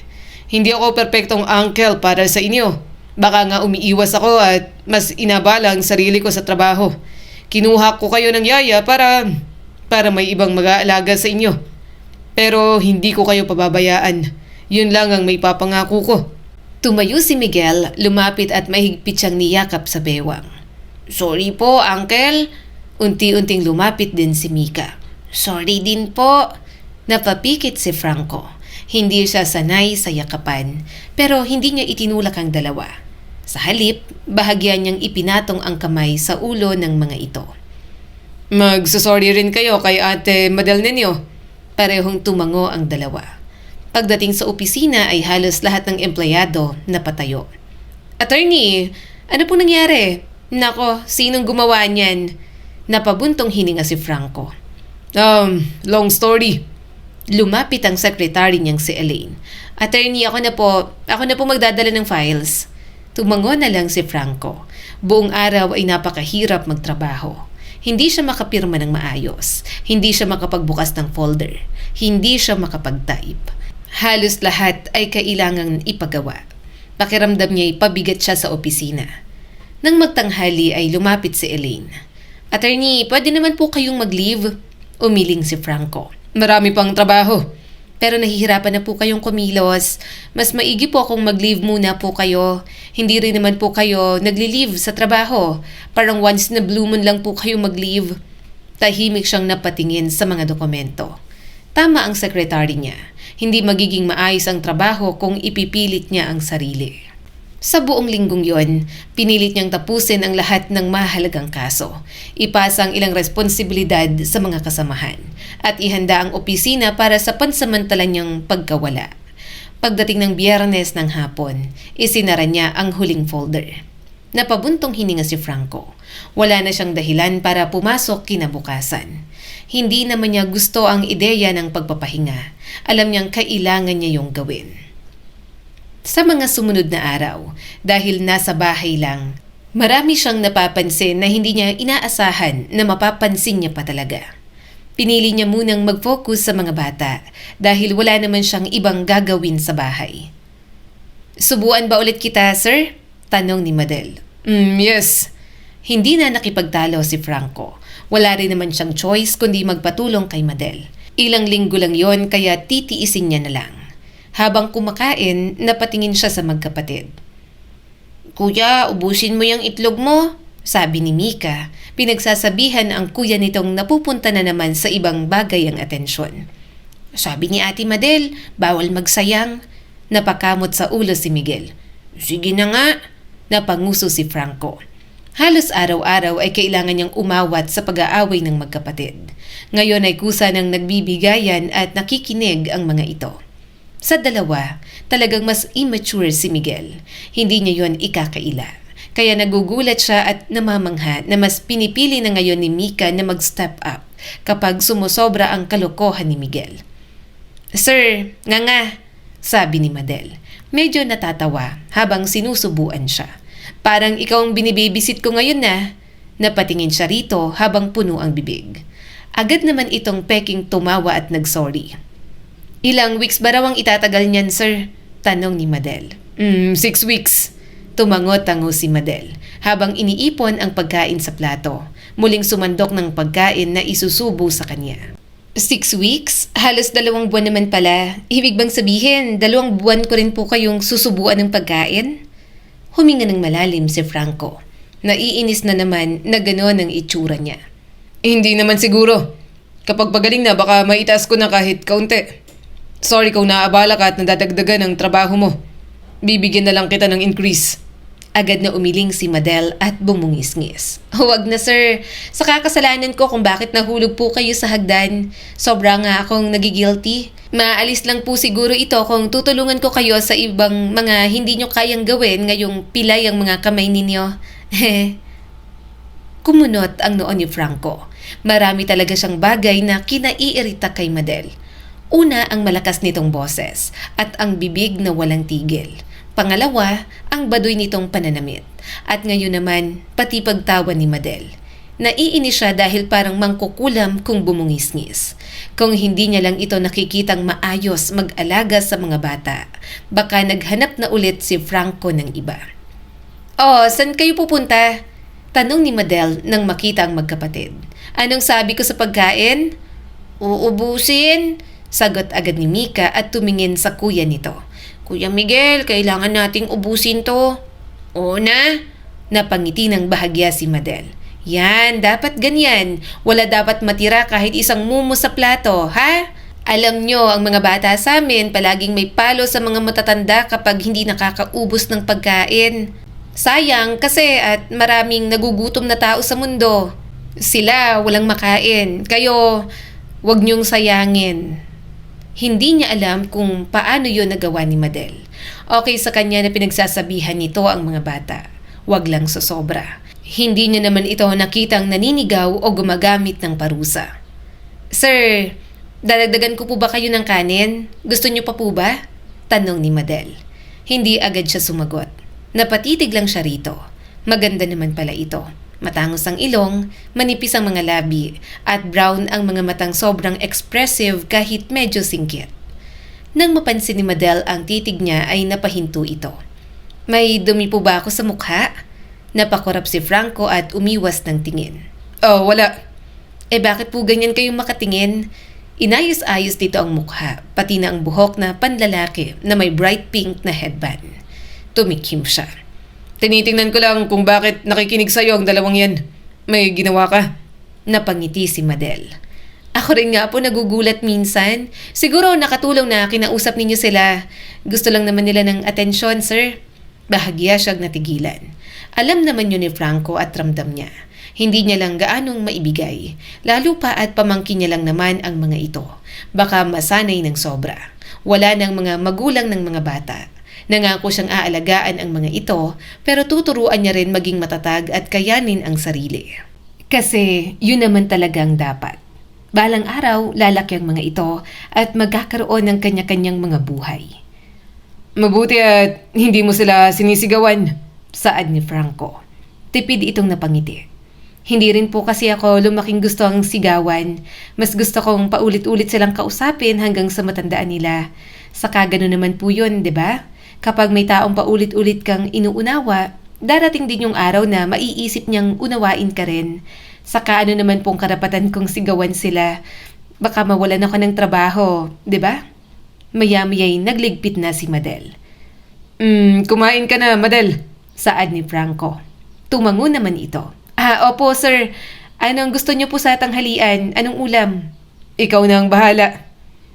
Hindi ako perpektong uncle para sa inyo. Baka nga umiiwas ako at mas inabala ang sarili ko sa trabaho. Kinuha ko kayo ng yaya para may ibang mag-aalaga sa inyo. Pero hindi ko kayo pababayaan. Yun lang ang may papangako ko. Tumayo si Miguel, lumapit at mahigpit siyang niyakap sa bewang. Sorry po, Uncle. Unti-unting lumapit din si Mika. Sorry din po. Napapikit si Franco. Hindi siya sanay sa yakapan, pero hindi niya itinulak ang dalawa. Sa halip, bahagya niyang ipinatong ang kamay sa ulo ng mga ito. Magsasorry rin kayo kay Ate Madel ninyo. Parehong tumango ang dalawa. Pagdating sa opisina ay halos lahat ng empleyado napatayo. Attorney, ano po nangyari? Nako, sinong gumawa niyan? Napabuntong hininga si Franco. Long story. Lumapit ang sekretary niyang si Elaine. Attorney, ako na po magdadala ng files. Tumango na lang si Franco. Buong araw ay napakahirap magtrabaho. Hindi siya makapirma ng maayos. Hindi siya makapagbukas ng folder. Hindi siya makapag-type. Halos lahat ay kailangang ipagawa. Pakiramdam niya pabigat siya sa opisina. Nang magtanghali ay lumapit si Elaine. Attorney, pwede naman po kayong mag-leave. Umiling si Franco. Marami pang trabaho. Pero nahihirapan na po kayong kumilos. Mas maigi po kung mag-leave muna po kayo. Hindi rin naman po kayo nagli-leave sa trabaho. Parang once na blue moon lang po kayo mag-leave. Tahimik siyang napatingin sa mga dokumento. Tama ang sekretary niya. Hindi magiging maayos ang trabaho kung ipipilit niya ang sarili. Sa buong linggong yon, pinilit niyang tapusin ang lahat ng mahalagang kaso. Ipasa ang ilang responsibilidad sa mga kasamahan at ihanda ang opisina para sa pansamantalang niyang pagkawala. Pagdating ng Biyernes ng hapon, isinara niya ang huling folder. Napabuntong hininga si Franco. Wala na siyang dahilan para pumasok kinabukasan. Hindi naman niya gusto ang ideya ng pagpapahinga. Alam niyang kailangan niya yung gawin. Sa mga sumunod na araw, dahil nasa bahay lang, marami siyang napapansin na hindi niya inaasahan na mapapansin niya pa talaga. Pinili niya munang mag-focus sa mga bata dahil wala naman siyang ibang gagawin sa bahay. Subuan ba ulit kita, sir? Tanong ni Madel. Yes. Hindi na nakipagtalo si Franco. Wala rin naman siyang choice kundi magpatulong kay Madel. Ilang linggo lang yon kaya titiisin niya na lang. Habang kumakain, napatingin siya sa magkapatid. Kuya, ubusin mo yung itlog mo. Sabi ni Mika, pinagsasabihan ang kuya nitong napupunta na naman sa ibang bagay ang atensyon. Sabi ni Ate Madel, bawal magsayang. Napakamot sa ulo si Miguel. Sige na nga. Napanguso si Franco. Halos araw-araw ay kailangan niyang umawat sa pag-aaway ng magkapatid. Ngayon ay kusa ng nagbibigayan at nakikinig ang mga ito. Sa dalawa, talagang mas immature si Miguel. Hindi niya yon ikakaila. Kaya nagugulat siya at namamangha na mas pinipili na ngayon ni Mika na mag-step up kapag sumusobra ang kalokohan ni Miguel. Sir, nga, sabi ni Madel. Medyo natatawa habang sinusubuan siya. Parang ikaw ang binibabysit ko ngayon na. Napatingin siya rito habang puno ang bibig. Agad naman itong peking tumawa at nagsorry. Ilang weeks ba raw ang itatagal niyan, sir? Tanong ni Madel. 6 weeks. Tumango-tango si Madel habang iniipon ang pagkain sa plato. Muling sumandok ng pagkain na isusubo sa kanya. 6 weeks? Halos 2 buwan naman pala. Ibig bang sabihin, 2 buwan ko rin po kayong susubuan ng pagkain? Huminga ng malalim si Franco. Naiinis na naman na gano'n ang itsura niya. Hindi naman siguro. Kapag pagaling na, baka maitaas ko na kahit kaunti. Sorry kung naabala ka at nadadagdagan ang trabaho mo. Bibigyan na lang kita ng increase. Agad na umiling si Madel at bumungis-ngis. Huwag na sir, sa kakasalanan ko kung bakit nahulog po kayo sa hagdan. Sobra nga akong nagigilty. Maalis lang po siguro ito kung tutulungan ko kayo sa ibang mga hindi nyo kayang gawin ngayong pilay ang mga kamay ninyo. Kumunot ang noon ni Franco. Marami talaga siyang bagay na kinaiirita kay Madel. Una, ang malakas nitong boses at ang bibig na walang tigil. Pangalawa, ang baduy nitong pananamit. At ngayon naman, pati pagtawa ni Madel. Naiinis siya dahil parang mangkukulam kung bumungis-ngis. Kung hindi niya lang ito nakikitang maayos mag-alaga sa mga bata, baka naghanap na ulit si Franco ng iba. Oh, saan kayo pupunta? Tanong ni Madel nang makita ang magkapatid. Anong sabi ko sa pagkain? Uubusin. Sagot agad ni Mika at tumingin sa kuya nito. Kuya Miguel, kailangan nating ubusin to. Oo na. Napangiti ng bahagya si Madel. Yan, dapat ganyan. Wala dapat matira kahit isang mumo sa plato, ha? Alam nyo, ang mga bata sa amin palaging may palo sa mga matatanda kapag hindi nakakaubos ng pagkain. Sayang kasi at maraming nagugutom na tao sa mundo. Sila walang makain. Kayo, wag nyong sayangin. Hindi niya alam kung paano yon nagawa ni Madel. Okay sa kanya na pinagsasabihan nito ang mga bata. Wag lang sosobra. Hindi niya naman ito nakitang naninigaw o gumagamit ng parusa. Sir, Dadagdagan ko po ba kayo ng kanin? Gusto niyo pa po ba? Tanong ni Madel. Hindi agad siya sumagot. Napatitig lang siya rito. Maganda naman pala ito. Matangos ang ilong, manipis ang mga labi, at brown ang mga matang sobrang expressive kahit medyo singkit. Nang mapansin ni Madel ang titig niya ay napahinto ito. May dumi po ba ako sa mukha? Napakurap si Franco at umiwas ng tingin. Oh, wala. Bakit po ganyan kayong makatingin? Inayos-ayos dito ang mukha, pati na ang buhok na panlalaki na may bright pink na headband. Tumikim siya. Tinitingnan ko lang kung bakit nakikinig sa'yo ang dalawang yan. May ginawa ka. Napangiti si Madel. Ako rin nga po nagugulat minsan. Siguro nakatulong na kinausap ninyo sila. Gusto lang naman nila ng atensyon, sir. Bahagya siyang natigilan. Alam naman yun ni Franco at ramdam niya. Hindi niya lang gaanong maibigay. Lalo pa at pamangkin niya lang naman ang mga ito. Baka masanay ng sobra. Wala ng mga magulang ng mga bata. Nangako siyang aalagaan ang mga ito, pero tuturuan niya rin maging matatag at kayanin ang sarili. Kasi yun naman talagang dapat. Balang araw, lalaki ang mga ito at magkakaroon ng kanya-kanyang mga buhay. Mabuti at hindi mo sila sinisigawan. Saad ni Franco. Tipid itong napangiti. Hindi rin po kasi ako lumaking gusto ang sigawan. Mas gusto kong paulit-ulit silang kausapin hanggang sa matandaan nila. Saka gano'n naman po yun, di ba? Kapag may taong paulit-ulit kang inuunawa, darating din yung araw na maiisip niyang unawain ka rin. Saka ano naman pong karapatan kong sigawan sila. Baka mawalan ako ng trabaho, di ba? Maya-maya'y nagligpit na si Madel. Kumain ka na, Madel. Saad ni Franco. Tumango naman ito. Opo sir. Anong gusto niyo po sa tanghalian? Anong ulam? Ikaw na ang bahala.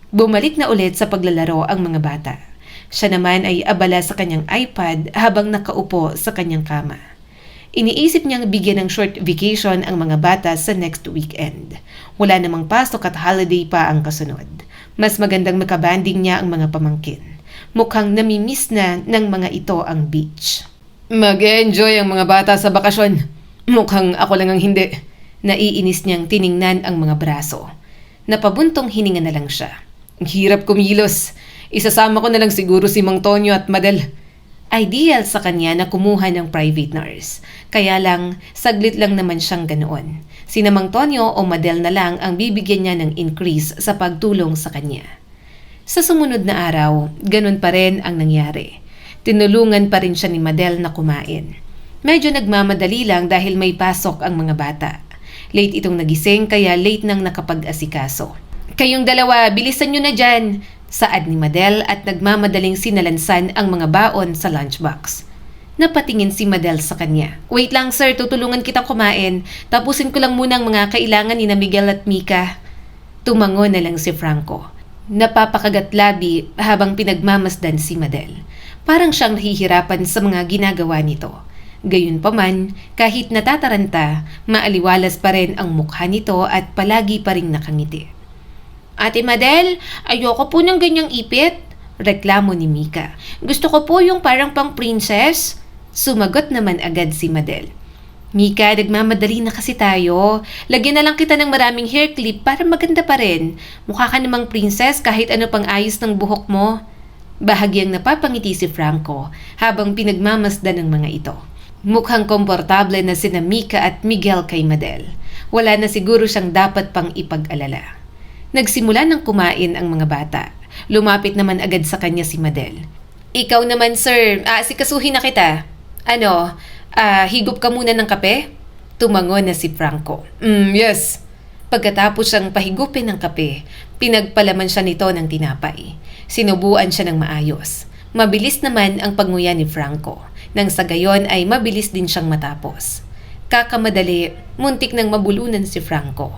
Bumalik na ulit sa paglalaro ang mga bata. Siya naman ay abala sa kanyang iPad habang nakaupo sa kanyang kama. Iniisip niyang bigyan ng short vacation ang mga bata sa next weekend. Wala namang pasok at holiday pa ang kasunod. Mas magandang makabanding niya ang mga pamangkin. Mukhang namimiss na ng mga ito ang beach. Mag-enjoy ang mga bata sa bakasyon. Mukhang ako lang ang hindi. Naiinis niyang tiningnan ang mga braso. Napabuntong hininga na lang siya. Ang hirap kumilos. Isasama ko na lang siguro si Mang Tonyo at Madel. Ideal sa kanya na kumuha ng private nurse. Kaya lang, saglit lang naman siyang ganoon. Sina Mang Tonyo o Madel na lang ang bibigyan niya ng increase sa pagtulong sa kanya. Sa sumunod na araw, ganun pa rin ang nangyari. Tinulungan pa rin siya ni Madel na kumain. Medyo nagmamadali lang dahil may pasok ang mga bata. Late itong nagising kaya late nang nakapag-asikaso. Kayong dalawa, bilisan nyo na dyan! Saad ni Madel at nagmamadaling sinalansan ang mga baon sa lunchbox. Napatingin si Madel sa kanya. Wait lang sir, tutulungan kitang kumain. Tapusin ko lang muna ang mga kailangan ni na Miguel at Mika. Tumango na lang si Franco. Napapakagat labi habang pinagmamasdan si Madel. Parang siyang nahihirapan sa mga ginagawa nito. Gayunpaman, kahit natataranta, maaliwalas pa rin ang mukha nito at palagi pa ring nakangiti. Ate Madel, ayoko po ng ganyang ipit. Reklamo ni Mika. Gusto ko po yung parang pang princess. Sumagot naman agad si Madel. Mika, nagmamadali na kasi tayo. Lagyan na lang kita ng maraming hair clip para maganda pa rin. Mukha ka namang princess kahit ano pang ayos ng buhok mo. Bahagyang napapangiti si Franco habang pinagmamasdan ng mga ito. Mukhang komportable na sina Mika at Miguel kay Madel. Wala na siguro siyang dapat pang ipag-alala. Nagsimula ng kumain ang mga bata. Lumapit naman agad sa kanya si Madel. Ikaw naman sir, asikasuhin na kita. Higop ka muna ng kape? Tumango na si Franco. Yes. Pagkatapos siyang pahigupin ng kape, pinagpalaman siya nito ng tinapay. Sinubuan siya ng maayos. Mabilis naman ang panguya ni Franco. Nang sa gayon ay mabilis din siyang matapos. Kakamadali, muntik nang mabulunan si Franco.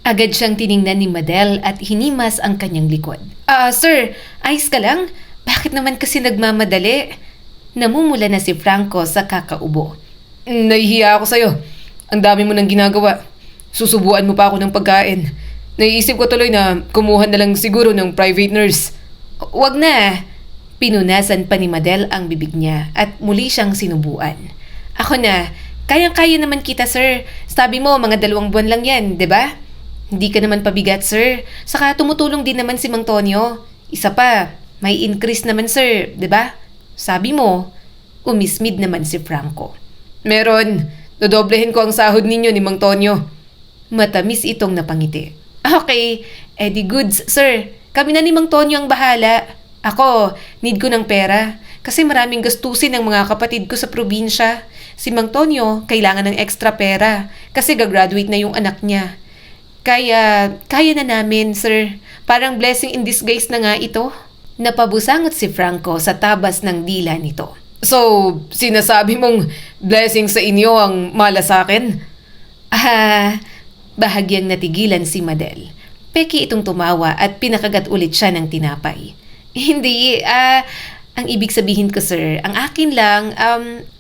Agad siyang tiningnan ni Madel at hinimas ang kanyang likod. Sir, ayos ka lang? Bakit naman kasi nagmamadali? Namumula na si Franco sa kakaubo. Nahihiya ako sa'yo. Ang dami mo nang ginagawa. Susubuan mo pa ako ng pagkain. Naiisip ko tuloy na kumuha na lang siguro ng private nurse. Wag na. Pinunasan pa ni Madel ang bibig niya at muli siyang sinubuan. Ako na, kayang-kaya naman kita sir. Sabi mo mga 2 buwan lang yan, di ba? Hindi ka naman pabigat, sir. Saka tumutulong din naman si Mang Tonyo. Isa pa, may increase naman, sir, 'di ba? Sabi mo, umismid naman si Franco. Meron. Dodoblehin ko ang sahod ninyo ni Mang Tonyo. Matamis itong napangiti. Okay, edi goods, sir. Kami na ni Mang Tonyo ang bahala. Ako, need ko ng pera. Kasi maraming gastusin ng mga kapatid ko sa probinsya. Si Mang Tonyo, kailangan ng extra pera. Kasi gagraduate na yung anak niya. Kaya na namin, sir. Parang blessing in disguise na nga ito. Napabusangot si Franco sa tabas ng dila nito. So, sinasabi mong blessing sa inyo ang malasakit? Bahagyang natigilan si Madel. Peki itong tumawa at pinakagat ulit siya ng tinapay. Hindi, ang ibig sabihin ko, sir, ang akin lang,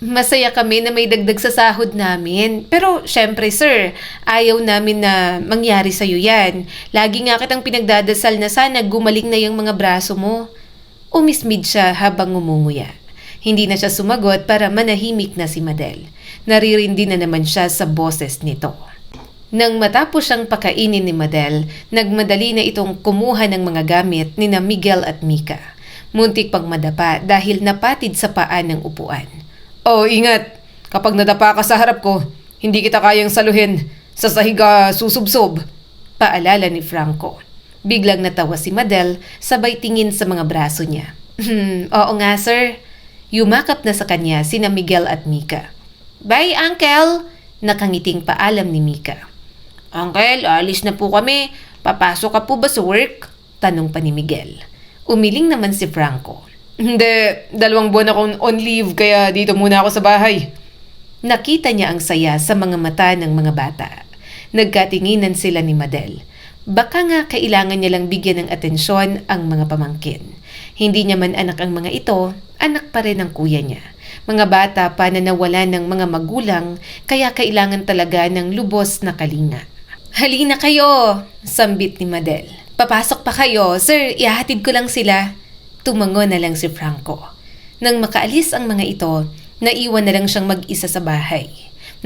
masaya kami na may dagdag sa sahod namin. Pero, syempre, sir, ayaw namin na mangyari sa'yo yan. Lagi nga kitang pinagdadasal na sana gumaling na yung mga braso mo. Umismid siya habang ngumunguya. Hindi na siya sumagot para manahimik na si Madel. Naririndi na naman siya sa boses nito. Nang matapos siyang pakainin ni Madel, nagmadali na itong kumuha ng mga gamit ni na Miguel at Mika. Muntik pang madapa dahil napatid sa paan ng upuan. Oh, ingat. Kapag nadapa ka sa harap ko, hindi kita kayang saluhin. Sa sahig ka susubsob. Paalala ni Franco. Biglang natawa si Madel sabay tingin sa mga braso niya. Oo nga, sir. Yumakap na sa kanya sina Miguel at Mika. Bye, Uncle! Nakangiting paalam ni Mika. Uncle, alis na po kami. Papasok ka po ba sa work? Tanong pa ni Miguel. Umiling naman si Franco. Hindi, 2 buwan akong on leave kaya dito muna ako sa bahay. Nakita niya ang saya sa mga mata ng mga bata. Nagkatinginan sila ni Madel. Baka nga kailangan niya lang bigyan ng atensyon ang mga pamangkin. Hindi niya man anak ang mga ito, anak pa rin ang kuya niya. Mga bata pa na nawalan ng mga magulang kaya kailangan talaga ng lubos na kalinga. Halina kayo, sambit ni Madel. Papasok pa kayo, sir, ihahatid ko lang sila. Tumango na lang si Franco. Nang makaalis ang mga ito, naiwan na lang siyang mag-isa sa bahay.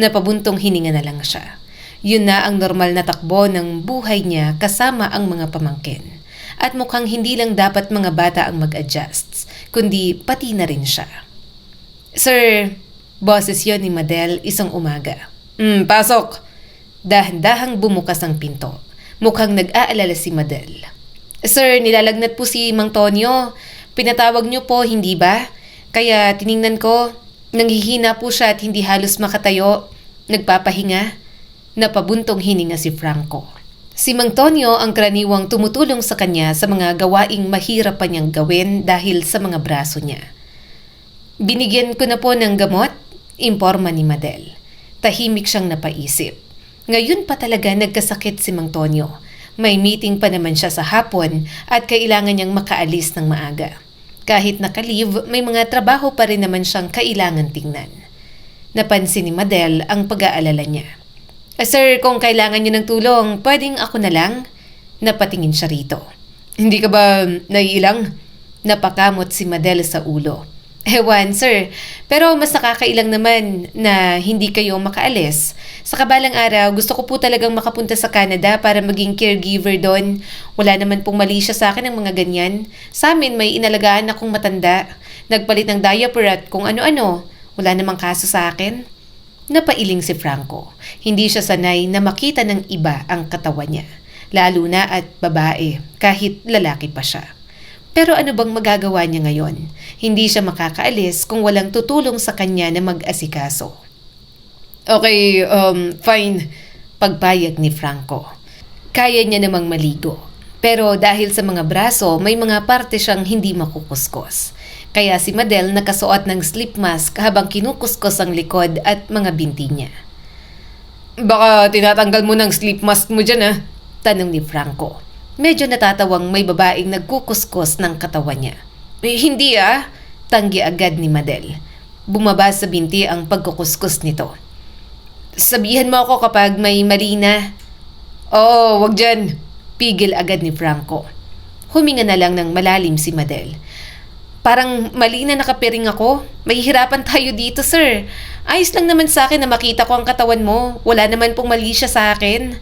Napabuntong hininga na lang siya. Yun na ang normal na takbo ng buhay niya kasama ang mga pamangkin. At mukhang hindi lang dapat mga bata ang mag-adjust, kundi pati na rin siya. Sir, boses yon ni Madel isang umaga. Pasok. Dahan-dahang bumukas ang pinto. Mukhang nag-aalala si Madel. Sir, nilalagnat po si Mang Tonyo. Pinatawag niyo po, hindi ba? Kaya tiningnan ko, nanghihina po siya at hindi halos makatayo. Nagpapahinga. Napabuntong hininga si Franco. Si Mang Tonyo ang karaniwang tumutulong sa kanya sa mga gawaing mahirap pa niyang gawin dahil sa mga braso niya. Binigyan ko na po ng gamot, imporma ni Madel. Tahimik siyang napaisip. Ngayon pa talaga nagkasakit si Mang Tonyo. May meeting pa naman siya sa hapon at kailangan niyang makaalis ng maaga. Kahit naka-leave, may mga trabaho pa rin naman siyang kailangan tingnan. Napansin ni Madel ang pag-aalala niya. Sir, kung kailangan niyo ng tulong, pwedeng ako na lang? Napatingin siya rito. Hindi ka ba naiilang? Napakamot si Madel sa ulo. Ewan, sir. Pero mas nakakailang naman na hindi kayo makaalis. Sa kabalang araw, gusto ko po talagang makapunta sa Canada para maging caregiver doon. Wala naman pong mali siya sa akin ng mga ganyan. Sa amin, may inalagaan akong matanda. Nagpalit ng diaper at kung ano-ano. Wala namang kaso sa akin. Napailing si Franco. Hindi siya sanay na makita ng iba ang katawan niya. Lalo na at babae, kahit lalaki pa siya. Pero ano bang magagawa niya ngayon? Hindi siya makakaalis kung walang tutulong sa kanya na mag-asikaso. Okay, fine. Pagpayag ni Franco. Kaya niya namang maligo. Pero dahil sa mga braso, may mga parte siyang hindi makukuskos. Kaya si Madel nakasuot ng sleep mask habang kinukuskos ang likod at mga binti niya. Baka tinatanggal mo ng sleep mask mo dyan, ha? Tanong ni Franco. Medyo natatawang may babaeng nagkukuskos ng katawan niya. Hindi tanggi agad ni Madel. Bumaba sa binti ang pagkukuskus nito. Sabihan mo ako kapag may mali na. Oo, wag dyan. Pigil agad ni Franco. Huminga na lang ng malalim si Madel. Parang mali na nakapiring ako. Mahihirapan tayo dito, sir. Ayos lang naman sa akin na makita ko ang katawan mo. Wala naman pong mali siya sa akin.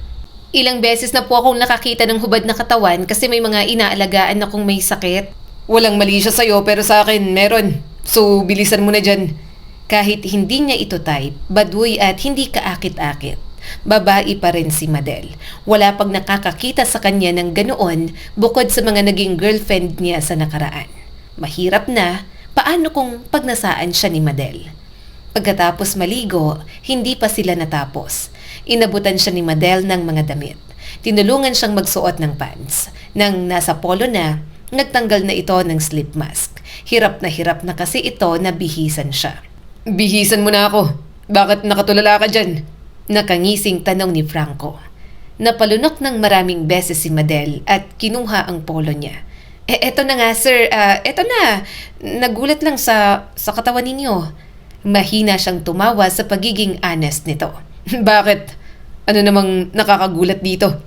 Ilang beses na po akong nakakita ng hubad na katawan kasi may mga inaalagaan akong may sakit. Walang mali siya sa'yo pero sa akin meron. So bilisan mo na dyan. Kahit hindi niya ito type, baduy at hindi kaakit-akit, babae pa rin si Madel. Wala pang nakakakita sa kanya ng ganoon bukod sa mga naging girlfriend niya sa nakaraan. Mahirap na, paano kung pagnasaan siya ni Madel? Pagkatapos maligo, hindi pa sila natapos. Inabutan siya ni Madel ng mga damit. Tinulungan siyang magsuot ng pants. Nang nasa polo na, nagtanggal na ito ng sleep mask. Hirap na kasi ito na bihisan siya. Bihisan mo na ako. Bakit nakatulala ka dyan? Nakangising tanong ni Franco. Napalunok ng maraming beses si Madel at kinuha ang polo niya. Eto na nga sir, eto na. Nagulat lang sa katawan ninyo. Mahina siyang tumawa sa pagiging honest nito. Bakit? Ano namang nakakagulat dito?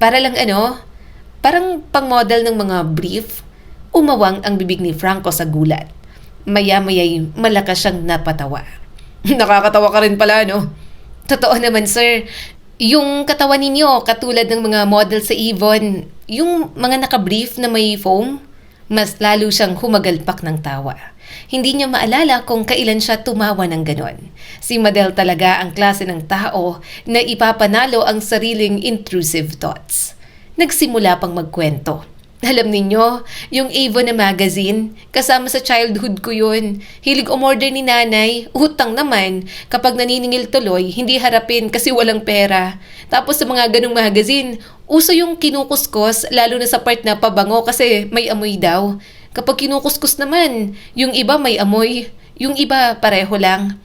Parang pang-model ng mga brief. Umawang ang bibig ni Franco sa gulat. Maya-maya'y malakas siyang napatawa. Nakakatawa ka rin pala, no? Totoo naman, sir. Yung katawan ninyo, katulad ng mga model sa Avon, yung mga nakabrief na may foam, mas lalo siyang humagalpak ng tawa. Hindi niya maalala kung kailan siya tumawa ng ganon. Si Madel talaga ang klase ng tao na ipapanalo ang sariling intrusive thoughts. Nagsimula pang magkwento. Alam ninyo, yung Avon na magazine, kasama sa childhood ko yun. Hilig umorder ni nanay, utang naman. Kapag naniningil tuloy, hindi harapin kasi walang pera. Tapos sa mga ganong magazine, uso yung kinukuskus, lalo na sa part na pabango kasi may amoy daw. Kapag kinukuskus naman, yung iba may amoy, yung iba pareho lang.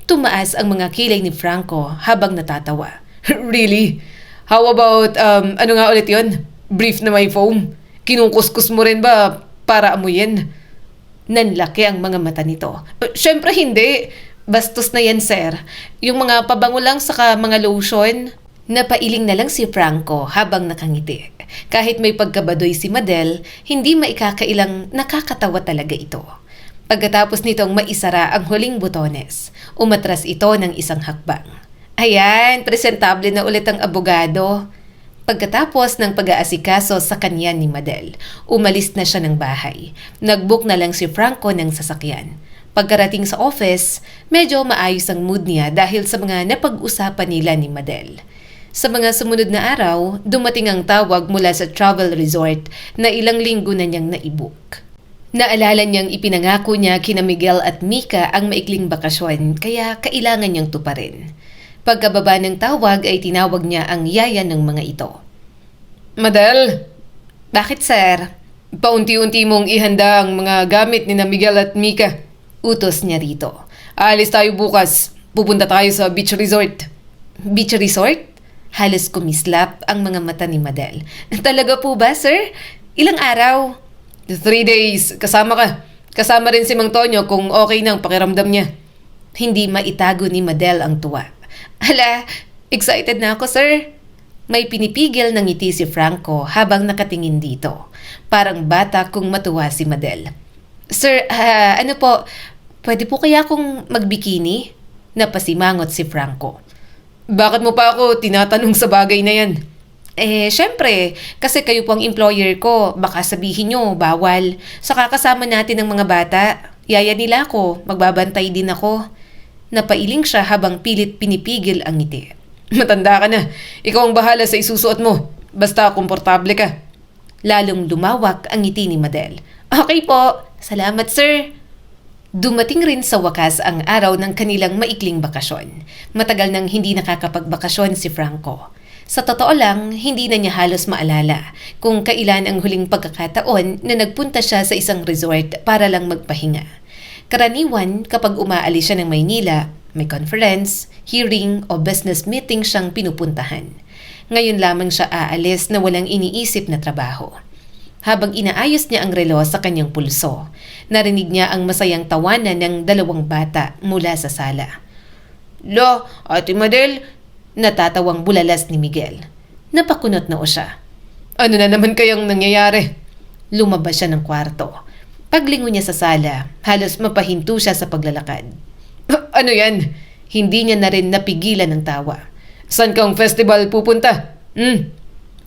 Tumaas ang mga kilay ni Franco habang natatawa. Really? How about, ano nga ulit yun? Brief na may foam? Kinukuskus mo rin ba para amuyin? Nanlaki ang mga mata nito. Siyempre hindi. Bastos na yan, sir. Yung mga pabango lang saka mga lotion. Napailing na lang si Franco habang nakangiti. Kahit may pagkabadoy si Madel, hindi maikakailang nakakatawa talaga ito. Pagkatapos nitong maisara ang huling butones, umatras ito ng isang hakbang. Ayan, presentable na ulit ang abogado. Pagkatapos ng pag-aasikaso sa kanya ni Madel, umalis na siya ng bahay. Nag-book na lang si Franco ng sasakyan. Pagkarating sa office, medyo maayos ang mood niya dahil sa mga napag-usapan nila ni Madel. Sa mga sumunod na araw, dumating ang tawag mula sa travel resort na ilang linggo na niyang na-book. Naalala niyang ipinangako niya kina Miguel at Mika ang maikling bakasyon kaya kailangan niyang tuparin. Pagkababa ng tawag ay tinawag niya ang yaya ng mga ito. Madel, Bakit, sir? paunti-unti mong ihanda ang mga gamit ni na Miguel at Mika. Utos niya rito. Aalis tayo bukas. Pupunta tayo sa beach resort. Beach resort? Halos kumislap ang mga mata ni Madel. Talaga po ba, sir? Ilang araw? 3 days. Kasama ka. Kasama rin si Mang Tonyo kung okay nang pakiramdam niya. Hindi maitago ni Madel ang tuwa. Hala, excited na ako, sir. May pinipigil ng ngiti si Franco habang nakatingin dito. Parang bata kung matuwa si Madel. Sir, pwede po kaya akong magbikini? Napasimangot si Franco. Bakit mo pa ako tinatanong sa bagay na yan? Syempre, kasi kayo po ang employer ko. Baka sabihin nyo, bawal. Saka kasama natin ng mga bata. Yaya nila ako, magbabantay din ako. Napailing siya habang pilit pinipigil ang ngiti. Matanda ka na. Ikaw ang bahala sa isusuot mo. Basta komportable ka. Lalong lumawak ang ngiti ni Madel. Okay po. Salamat, sir. Dumating rin sa wakas ang araw ng kanilang maikling bakasyon. Matagal nang hindi nakakapagbakasyon si Franco. Sa totoo lang, hindi na niya halos maalala kung kailan ang huling pagkakataon na nagpunta siya sa isang resort para lang magpahinga. Karaniwan, kapag umaalis siya ng Maynila, may conference, hearing o business meeting siyang pinupuntahan. Ngayon lamang siya aalis na walang iniisip na trabaho. Habang inaayos niya ang relo sa kanyang pulso, narinig niya ang masayang tawanan ng 2 bata mula sa sala. Lo, Ate Madel, Natatawang bulalas ni Miguel. Napakunot na siya. Ano na naman kayang nangyayari? Lumabas siya ng kwarto. Paglingon niya sa sala, halos mapahinto siya sa paglalakad. Ano yan? Hindi niya na rin napigilan ng tawa. Saan kang festival pupunta?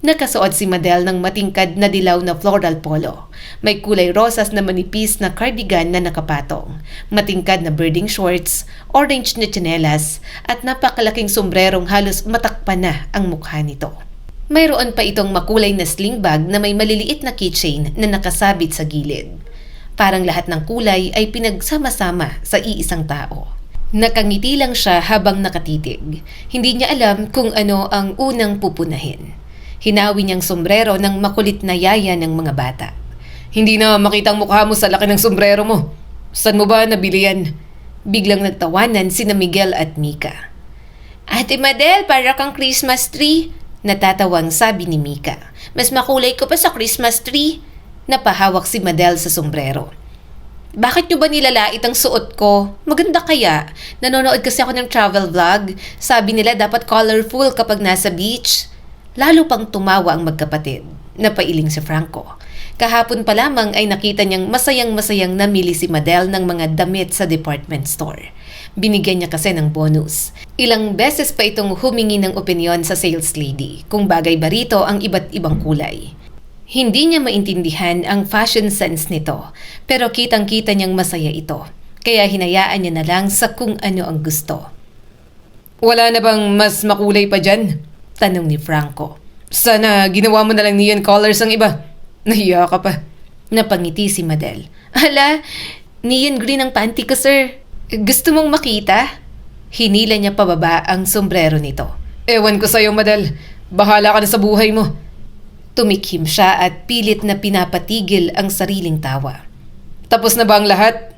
Nakasuot si Madel ng matingkad na dilaw na floral polo. May kulay rosas na manipis na cardigan na nakapatong, matingkad na birding shorts, orange na tsinelas, at napakalaking sombrerong halos matakpan na ang mukha nito. Mayroon pa itong makulay na sling bag na may maliliit na keychain na nakasabit sa gilid. Parang lahat ng kulay ay pinagsama-sama sa iisang tao. Nakangiti lang siya habang nakatitig. Hindi niya alam kung ano ang unang pupunahin. Hinawi niyang sombrero ng makulit na yaya ng mga bata. Hindi na makita ang mukha mo sa laki ng sombrero mo. Saan mo ba nabili yan? Biglang nagtawanan sina Miguel at Mika. Ate Madel, para kang Christmas tree. Natatawang sabi ni Mika. Mas makulay ko pa sa Christmas tree. Napahawak si Madel sa sombrero. Bakit nyo ba nilalait ang suot ko? Maganda kaya? Nanonood kasi ako ng travel vlog. Sabi nila dapat colorful kapag nasa beach. Lalo pang tumawa ang magkapatid. Napailing si Franco. Kahapon pa lamang ay nakita niyang masayang-masayang namili si Madel ng mga damit sa department store. Binigyan niya kasi ng bonus. Ilang beses pa itong humingi ng opinyon sa sales lady kung bagay ba rito ang iba't ibang kulay. Hindi niya maintindihan ang fashion sense nito, pero kitang-kita niyang masaya ito. Kaya hinayaan niya na lang sa kung ano ang gusto. Wala na bang mas makulay pa dyan? Tanong ni Franco. Sana ginawa mo na lang neon colors ang iba. Nahiya ka pa. Napangiti si Madel. Hala, neon green ang panty ko, sir. Gusto mong makita? Hinila niya pababa ang sombrero nito. Ewan ko sa'yo, Madel. Bahala ka na sa buhay mo. Tumikhim siya at pilit na pinapatigil ang sariling tawa. Tapos na ba ang lahat?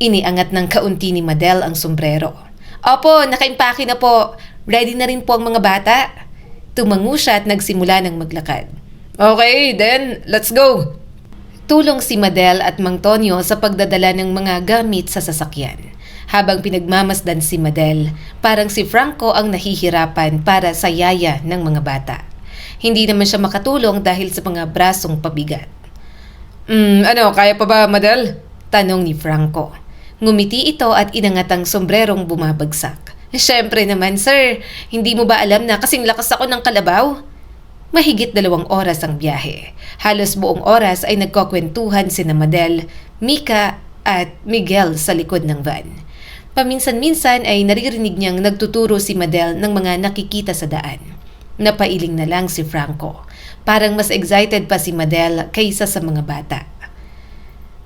Iniangat ng kaunti ni Madel ang sombrero. Opo, nakaimpake na po. Ready na rin po ang mga bata. Tumango siya at nagsimula ng maglakad. Okay, then let's go. Tulong si Madel at Mang Tonyo sa pagdadala ng mga gamit sa sasakyan. Habang pinagmamasdan si Madel, parang si Franco ang nahihirapan para sa yaya ng mga bata. Hindi naman siya makatulong dahil sa mga brasong pabigat. Kaya pa ba, Madel? Tanong ni Franco. Ngumiti ito at inangat ang sombrerong bumabagsak. Siyempre naman, sir. Hindi mo ba alam na kasing lakas ako ng kalabaw? Mahigit 2 oras ang biyahe. Halos buong oras ay nagkukwentuhan sina Madel, Mika at Miguel sa likod ng van. Paminsan-minsan ay naririnig niyang nagtuturo si Madel ng mga nakikita sa daan. Napailing na lang si Franco. Parang mas excited pa si Madel kaysa sa mga bata.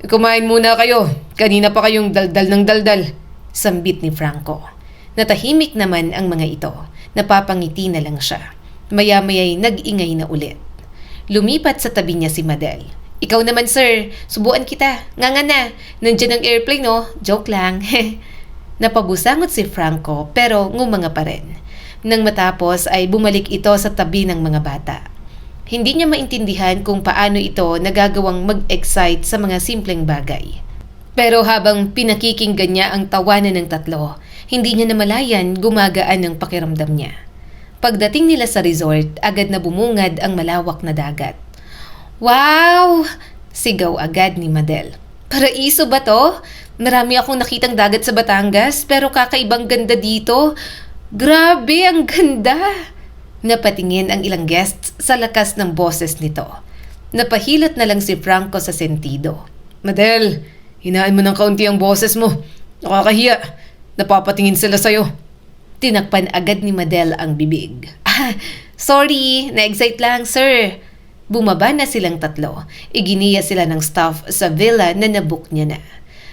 Kumain muna kayo. Kanina pa kayong daldal ng daldal. Sambit ni Franco. Natahimik naman ang mga ito. Napapangiti na lang siya. Maya-maya'y nag-ingay na ulit. Lumipat sa tabi niya si Madel. Ikaw naman, sir. Subuan kita. Nga na. Nandiyan ang airplane, oh. Joke lang. Napabusangot si Franco pero ngumanga pa rin. Nang matapos ay bumalik ito sa tabi ng mga bata. Hindi niya maintindihan kung paano ito nagagawang mag-excite sa mga simpleng bagay. Pero habang pinakikinggan niya ang tawanan ng tatlo, hindi niya namalayan gumagaan ang pakiramdam niya. Pagdating nila sa resort, agad na bumungad ang malawak na dagat. Wow! Sigaw agad ni Madel. Paraiso ba to? Marami akong nakitang dagat sa Batangas pero kakaibang ganda dito. Grabe, ang ganda! Napatingin ang ilang guests sa lakas ng boses nito. Napahilot na lang si Franco sa sentido. Madel, hinaan mo ng kaunti ang boses mo. Nakakahiya. Napapatingin sila sa'yo. Tinakpan agad ni Madel ang bibig. Sorry, na-excite lang, sir. Bumaba na silang tatlo. Iginiya sila ng staff sa villa na nabook niya na.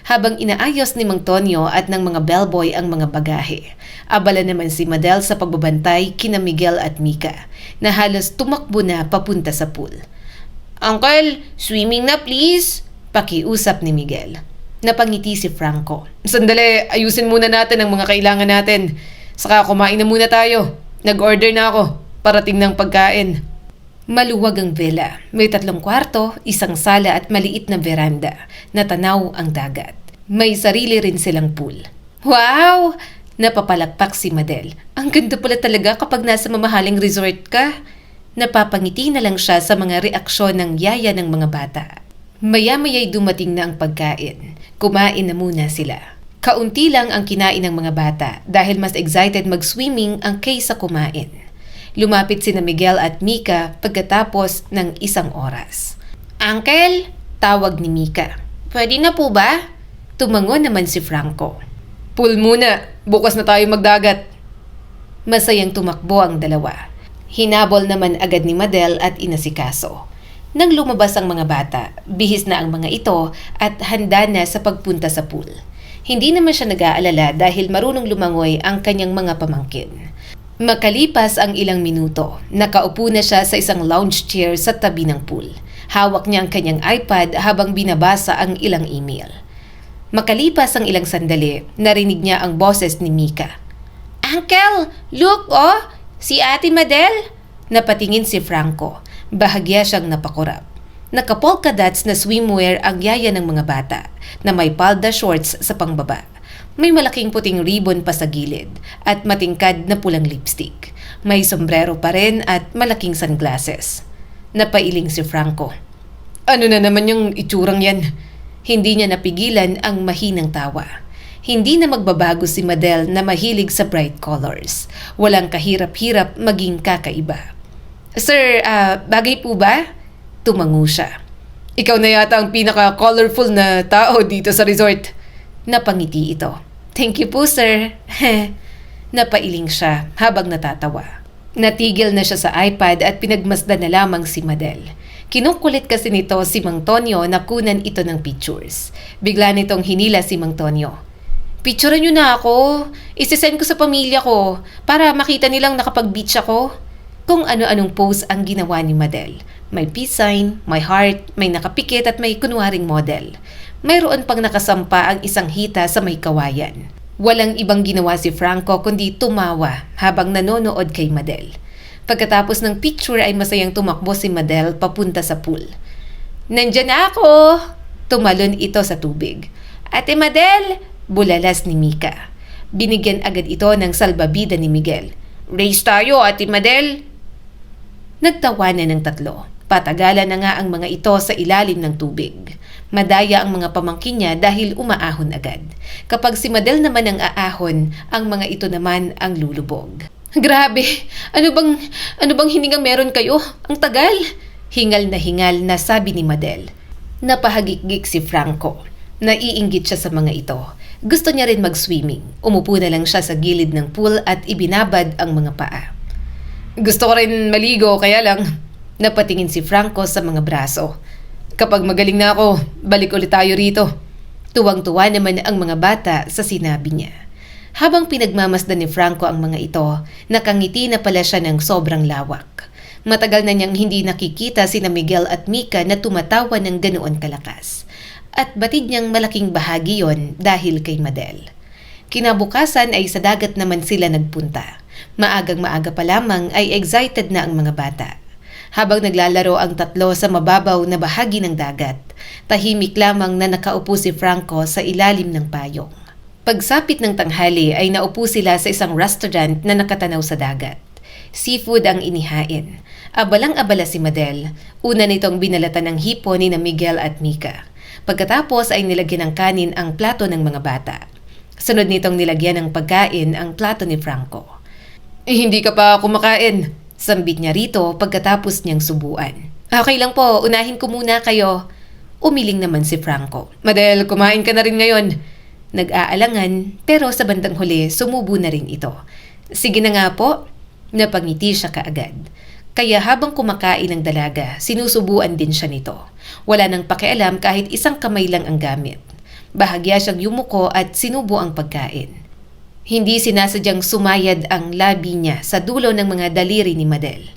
Habang inaayos ni Mang Tonyo at ng mga bellboy ang mga bagahe, abala naman si Madel sa pagbabantay kina Miguel at Mika na halos tumakbo na papunta sa pool. Uncle, swimming na please. Pakiusap ni Miguel. Napangiti si Franco. Sandali, ayusin muna natin ang mga kailangan natin. Saka kumain na muna tayo. Nag-order na ako. Parating ng pagkain. Maluwag ang villa. May 3 kwarto, 1 sala at maliit na veranda na tanaw ang dagat. May sarili rin silang pool. Wow! Napapalakpak si Madel. Ang ganda pala talaga kapag nasa mamahaling resort ka. Napapangiti na lang siya sa mga reaksyon ng yaya ng mga bata. Maya-maya'y dumating na ang pagkain. Kumain na muna sila. Kaunti lang ang kinain ng mga bata dahil mas excited mag-swimming ang kaysa kumain. Lumapit sina Miguel at Mika pagkatapos ng 1 oras. Uncle, Tawag ni Mika. pwede na po ba? Tumango naman si Franco. Pool muna, bukas na tayo magdagat. Masayang tumakbo ang dalawa. Hinabol naman agad ni Madel at inasikaso. Nang lumabas ang mga bata, bihis na ang mga ito at handa na sa pagpunta sa pool. Hindi naman siya nag-aalala dahil marunong lumangoy ang kanyang mga pamangkin. Makalipas ang ilang minuto, nakaupo na siya sa isang lounge chair sa tabi ng pool. Hawak niya ang kanyang iPad habang binabasa ang ilang email. Makalipas ang ilang sandali, narinig niya ang boses ni Mika. Uncle, look oh! Si Ate Madel! Napatingin si Franco. Bahagya siyang napakurap. Naka-polka dots na swimwear ang yaya ng mga bata na may palda shorts sa pangbaba. May malaking puting ribbon pa sa gilid at matingkad na pulang lipstick. May sombrero pa rin at malaking sunglasses. Napailing si Franco. Ano na naman yung itsurang yan? Hindi niya napigilan ang mahinang tawa. Hindi na magbabago si Madel na mahilig sa bright colors. Walang kahirap-hirap maging kakaiba. Sir, bagay po ba? Tumango siya. Ikaw na yata ang pinaka-colorful na tao dito sa resort. Napangiti ito. Thank you po, sir. Napailing siya habang natatawa. Natigil na siya sa iPad at pinagmasdan na lamang si Madel. Kinukulit kasi nito si Mang Tonyo na kunan ito ng pictures. Bigla nitong hinila si Mang Tonyo. Picturean niyo na ako. Isisend ko sa pamilya ko para makita nilang nakapag-beach ako. Kung ano-anong pose ang ginawa ni Madel. May peace sign, may heart, may nakapikit at may kunwaring model. Mayroon pang nakasampa ang isang hita sa may kawayan. Walang ibang ginawa si Franco kundi tumawa habang nanonood kay Madel. Pagkatapos ng picture ay masayang tumakbo si Madel papunta sa pool. Nandyan na ako! Tumalon ito sa tubig. Ate Madel! Bulalas ni Mika. Binigyan agad ito ng salbabida ni Miguel. Race tayo, Ate Madel! Nagtawanan ng tatlo. Patagalan na nga ang mga ito sa ilalim ng tubig. Madaya ang mga pamangkin niya dahil umaahon agad. Kapag si Madel naman ang aahon, ang mga ito naman ang lulubog. Grabe! Ano bang hininga meron kayo? Ang tagal! Hingal na sabi ni Madel. Napahagikgik si Franco. Naiinggit siya sa mga ito. Gusto niya rin mag-swimming. Umupo na lang siya sa gilid ng pool at ibinabad ang mga paa. Gusto ko rin maligo, kaya lang. Napatingin si Franco sa mga braso. Kapag magaling na ako, balik ulit tayo rito. Tuwang-tuwa naman ang mga bata sa sinabi niya. Habang pinagmamasdan ni Franco ang mga ito, nakangiti na pala siya ng sobrang lawak. Matagal na niyang hindi nakikita sina Miguel at Mika na tumatawa ng ganoon kalakas. At batid niyang malaking bahagi yon dahil kay Madel. Kinabukasan ay sa dagat naman sila nagpunta. Maagang-maaga pa lamang ay excited na ang mga bata. Habang naglalaro ang tatlo sa mababaw na bahagi ng dagat, tahimik lamang na nakaupo si Franco sa ilalim ng payong. Pagsapit ng tanghali ay naupo sila sa isang restaurant na nakatanaw sa dagat. Seafood ang inihain. Abalang-abala si Madel. Una nitong binalatan ng hipo ni na Miguel at Mika. Pagkatapos ay nilagyan ng kanin ang plato ng mga bata. Sunod nitong nilagyan ng pagkain ang plato ni Franco. Hindi ka pa kumakain. Sambit niya rito pagkatapos niyang subuan. Okay lang po, unahin ko muna kayo. Umiling naman si Franco. Madel, kumain ka na rin ngayon. Nag-aalangan pero sa bandang huli sumubo na rin ito. Sige na nga po. Napangiti siya kaagad. Kaya habang kumakain ng dalaga, sinusubuan din siya nito. Wala nang pakialam kahit isang kamay lang ang gamit. Bahagya siyang yumuko at sinubo ang pagkain. Hindi sinasadyang sumayad ang labi niya sa dulo ng mga daliri ni Madel.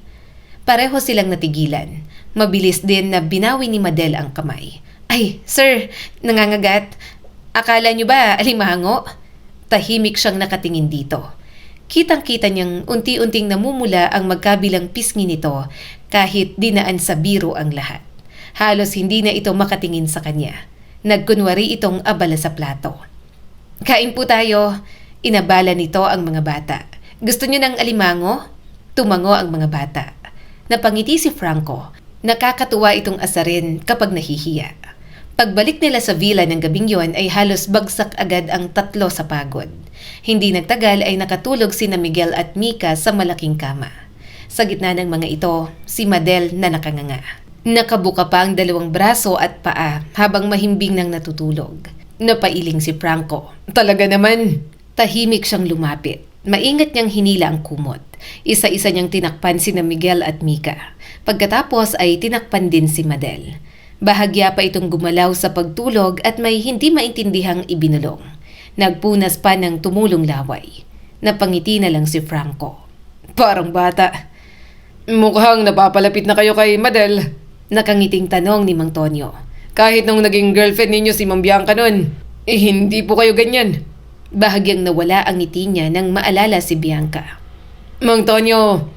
Pareho silang natigilan. Mabilis din na binawi ni Madel ang kamay. Ay, sir, nangangagat. Akala niyo ba alimango? Tahimik siyang nakatingin dito. Kitang-kita niyang unti-unting namumula ang magkabilang pisngi nito kahit dinaan sa biro ang lahat. Halos hindi na ito makatingin sa kanya. Nagkunwari itong abala sa plato. Kain po tayo. Inabala nito ang mga bata. Gusto niyo ng alimango? Tumango ang mga bata. Napangiti si Franco. Nakakatuwa itong asarin kapag nahihiya. Pagbalik nila sa villa ng gabing yon ay halos bagsak agad ang tatlo sa pagod. Hindi nagtagal ay nakatulog sina Miguel at Mika sa malaking kama. Sa gitna ng mga ito, si Madel na nakanganga. Nakabuka pa ang dalawang braso at paa habang mahimbing nang natutulog. Napailing si Franco. Talaga naman. Tahimik siyang lumapit. Maingat niyang hinila ang kumot. Isa-isa niyang tinakpan sina Miguel at Mika. Pagkatapos ay tinakpan din si Madel. Bahagya pa itong gumalaw sa pagtulog at may hindi maintindihang ibinulong. Nagpunas pa ng tumulong laway. Napangiti na lang si Franco. Parang bata. Mukhang napapalapit na kayo kay Madel. Nakangiting tanong ni Mang Tonyo. Kahit nung naging girlfriend ninyo si Ma'am Bianca nun, hindi po kayo ganyan. Bahagyang nawala ang ngiti niya nang maalala si Bianca. Mang Tonyo,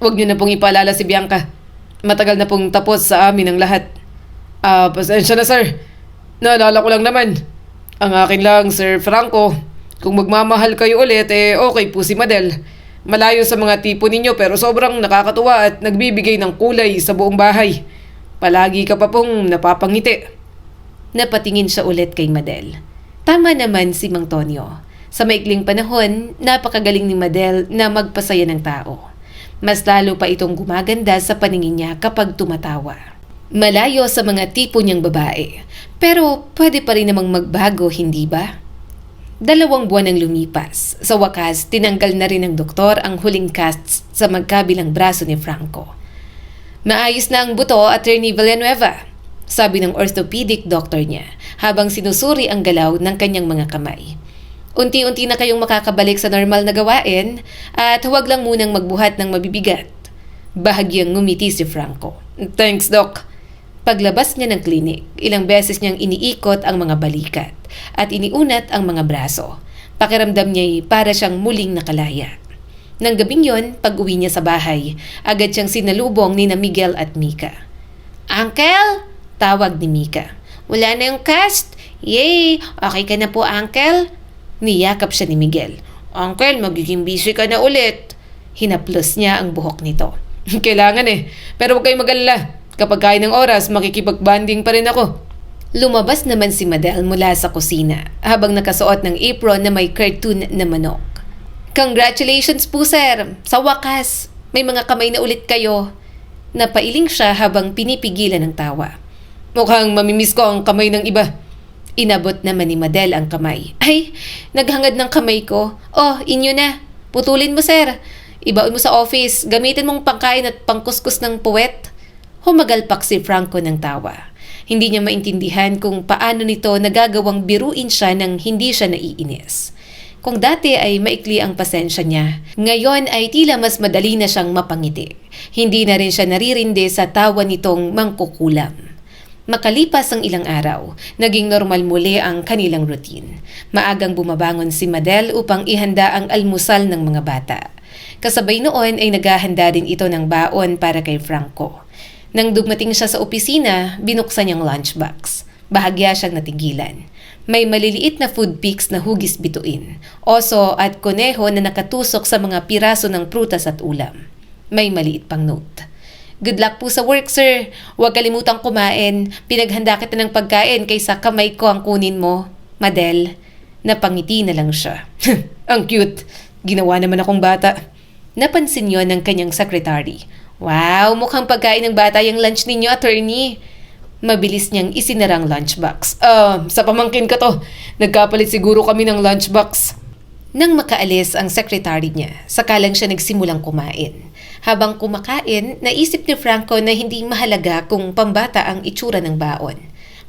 wag niyo na pong ipaalala si Bianca. Matagal na pong tapos sa amin ang lahat. Pasensya na sir. Naalala ko lang naman. Ang akin lang, Sir Franco, kung magmamahal kayo ulit, okay po si Madel. Malayo sa mga tipo ninyo pero sobrang nakakatuwa at nagbibigay ng kulay sa buong bahay. Palagi ka pa pong napapangiti. Napatingin siya ulit kay Madel. Tama naman si Mang Tonyo. Sa maikling panahon, napakagaling ni Madel na magpasaya ng tao. Mas lalo pa itong gumaganda sa paningin niya kapag tumatawa. Malayo sa mga tipo niyang babae. Pero pwede pa rin namang magbago, hindi ba? 2 buwan ang lumipas. Sa wakas, tinanggal na rin ng doktor ang huling casts sa magkabilang braso ni Franco. Maayos na ang buto, Attorney Villanueva, sabi ng orthopedic doctor niya habang sinusuri ang galaw ng kanyang mga kamay. Unti-unti na kayong makakabalik sa normal na gawain at huwag lang munang magbuhat ng mabibigat. Bahagyang ngumiti si Franco. Thanks, Doc. Paglabas niya ng klinik, ilang beses niyang iniikot ang mga balikat at iniunat ang mga braso. Pakiramdam niya'y para siyang muling nakalaya. Nang gabing yon, pag-uwi niya sa bahay, agad siyang sinalubong ni na Miguel at Mika. Uncle? Tawag ni Mika. Wala na yung cast. Yay! Okay ka na po, Uncle? Niyakap siya ni Miguel. Uncle, magiging busy ka na ulit. Hinaplos niya ang buhok nito. Kailangan pero huwag kayong mag-alala. Kapag kain ng oras, makikipag-banding pa rin ako. Lumabas naman si Madel mula sa kusina habang nakasuot ng apron na may cartoon na manok. Congratulations po, sir! Sa wakas, may mga kamay na ulit kayo. Napailing siya habang pinipigilan ng tawa. Mukhang mamimiss ko ang kamay ng iba. Inabot naman ni Madel ang kamay. Ay, naghangad ng kamay ko. Oh, inyo na. Putulin mo, sir. Ibaon mo sa office. Gamitin mong pangkain at pangkuskus ng puwet. Humagalpak si Franco ng tawa. Hindi niya maintindihan kung paano nito nagagawang biruin siya nang hindi siya naiinis. Kung dati ay maikli ang pasensya niya, ngayon ay tila mas madali na siyang mapangiti. Hindi na rin siya naririndi sa tawa nitong mangkukulam. Makalipas ang ilang araw, naging normal muli ang kanilang routine. Maagang bumabangon si Madel upang ihanda ang almusal ng mga bata. Kasabay noon ay naghahanda din ito ng baon para kay Franco. Nang dumating siya sa opisina, binuksan niyang lunchbox. Bahagya siyang natigilan. May maliliit na food picks na hugis bituin, oso at koneho na nakatusok sa mga piraso ng prutas at ulam. May maliit pang note. Good luck po sa work, sir. Huwag kalimutang kumain. Pinaghanda kita ng pagkain kaysa kamay ko ang kunin mo. Madel. Napangiti na lang siya. Ang cute. Ginawa naman akong bata. Napansin yon ng kanyang secretary. Wow, mukhang pagkain ng bata yung lunch ninyo, attorney. Mabilis niyang isinarang lunchbox. Sa pamangkin ka to. Nagkapalit siguro kami ng lunchbox. Nang makaalis ang sekretary niya, saka lang siya nagsimulang kumain. Habang kumakain, naisip ni Franco na hindi mahalaga kung pambata ang itsura ng baon.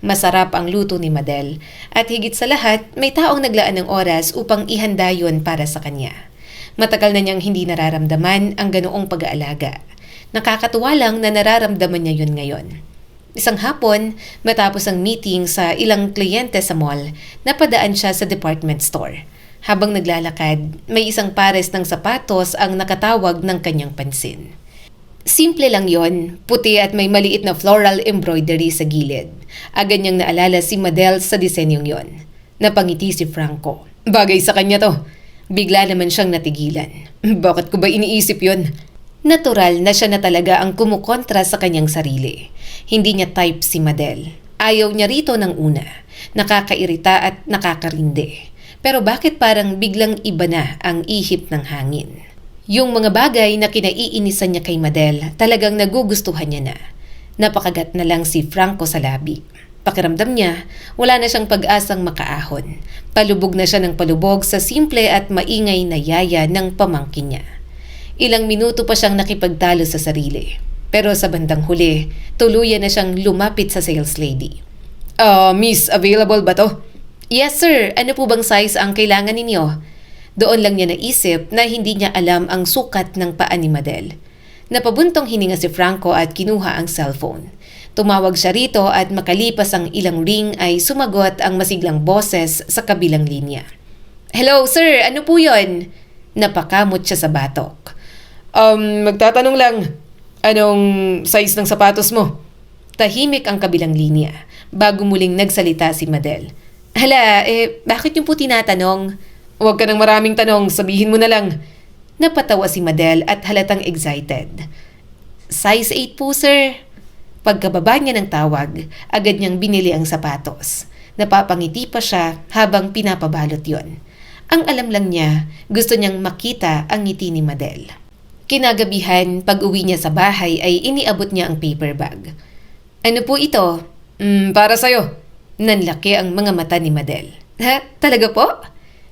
Masarap ang luto ni Madel. At higit sa lahat, may taong naglaan ng oras upang ihanda yon para sa kanya. Matagal na niyang hindi nararamdaman ang ganoong pag-aalaga. Nakakatuwa lang na nararamdaman niya yun ngayon. Isang hapon, matapos ang meeting sa ilang kliyente sa mall, napadaan siya sa department store. Habang naglalakad, may isang pares ng sapatos ang nakatawag ng kanyang pansin. Simple lang yon, puti at may maliit na floral embroidery sa gilid. Agad niyang naalala si Madel sa disenyong yon. Napangiti si Franco. Bagay sa kanya to. Bigla naman siyang natigilan. Bakit ko ba iniisip yon? Natural na siya na talaga ang kumukontra sa kanyang sarili. Hindi niya type si Madel. Ayaw niya rito ng una. Nakakairita at nakakarindi. Pero bakit parang biglang iba na ang ihip ng hangin? Yung mga bagay na kinaiinisan niya kay Madel, talagang nagugustuhan niya na. Napakagat na lang si Franco sa labi. Pakiramdam niya, wala na siyang pag-asang makaahon. Palubog na siya ng palubog sa simple at maingay na yaya ng pamangkin niya. Ilang minuto pa siyang nakipagtalo sa sarili. Pero sa bandang huli, tuluyan na siyang lumapit sa sales lady. Miss, available ba to? Yes sir, ano po bang size ang kailangan ninyo? Doon lang niya naisip na hindi niya alam ang sukat ng paa ni Madel. Napabuntong hininga si Franco at kinuha ang cellphone. Tumawag siya rito at makalipas ang ilang ring ay sumagot ang masiglang boses sa kabilang linya. Hello sir, ano po yon? Napakamot siya sa batok. Magtatanong lang, anong size ng sapatos mo? Tahimik ang kabilang linya bago muling nagsalita si Madel. Hala, bakit niyo po tinatanong? Huwag ka ng maraming tanong, sabihin mo na lang. Napatawa si Madel at halatang excited. Size 8 po sir. Pagkababa niya ng tawag, agad niyang binili ang sapatos. Napapangiti pa siya habang pinapabalot yon. Ang alam lang niya, gusto niyang makita ang ngiti ni Madel. Kinagabihan, pag uwi niya sa bahay ay iniabot niya ang paper bag. Ano po ito? Para sa'yo. Nanlaki ang mga mata ni Madel. Ha? Talaga po?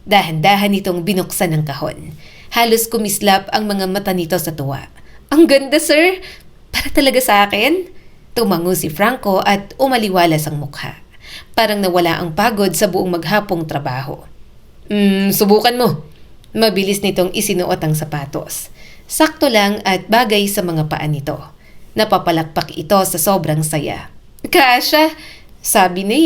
Dahan-dahan itong binuksan ng kahon. Halos kumislap ang mga mata nito sa tuwa. Ang ganda sir! Para talaga sa akin? Tumango si Franco at umaliwalas ang mukha. Parang nawala ang pagod sa buong maghapong trabaho. Subukan mo. Mabilis nitong isinuot ang sapatos. Sakto lang at bagay sa mga paa nito. Napapalakpak ito sa sobrang saya. Kasha! Sabi na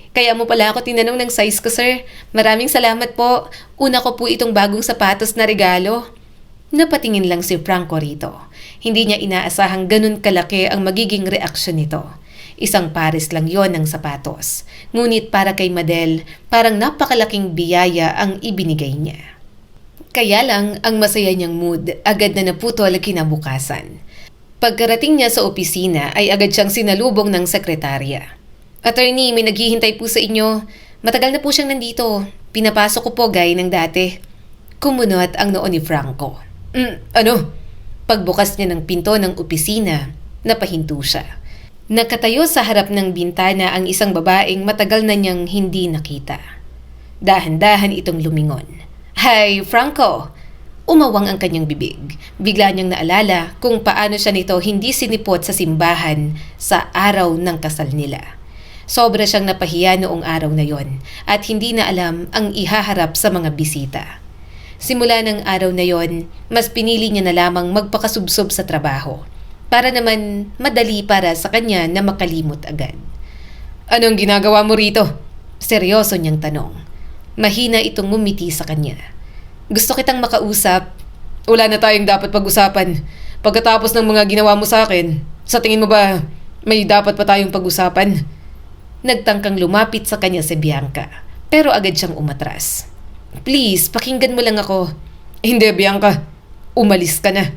Kaya mo pala ako tinanong ng size ko, sir. Maraming salamat po. Una ko po itong bagong sapatos na regalo. Napatingin lang si Franco rito. Hindi niya inaasahang ganun kalaki ang magiging reaksyon nito. Isang pares lang yon ng sapatos. Ngunit para kay Madel, parang napakalaking biyaya ang ibinigay niya. Kaya lang, ang masaya niyang mood agad na naputol kinabukasan. Pagkarating niya sa opisina ay agad siyang sinalubong ng sekretarya. Attorney, may naghihintay po sa inyo. Matagal na po siyang nandito. Pinapasok ko po gaya ng dati. Kumunot ang noo ni Franco. Ano? Pagbukas niya ng pinto ng opisina, napahinto siya. Nakatayo sa harap ng bintana ang isang babaeng matagal na niyang hindi nakita. Dahan-dahan itong lumingon. Hi, Franco! Umawang ang kanyang bibig. Bigla niyang naalala kung paano siya nito hindi sinipot sa simbahan sa araw ng kasal nila. Sobra siyang napahiya noong araw na yon at hindi na alam ang ihaharap sa mga bisita. Simula ng araw na yon, mas pinili niya na lamang magpakasubsob sa trabaho para naman madali para sa kanya na makalimot agad. Anong ginagawa mo rito? Seryoso niyang tanong. Mahina itong ngumiti sa kanya. Gusto kitang makausap. Wala na tayong dapat pag-usapan. Pagkatapos ng mga ginawa mo sa akin, sa tingin mo ba may dapat pa tayong pag-usapan? Nagtangkang lumapit sa kanya si Bianca, pero agad siyang umatras. Please, pakinggan mo lang ako. Hindi, Bianca. Umalis ka na.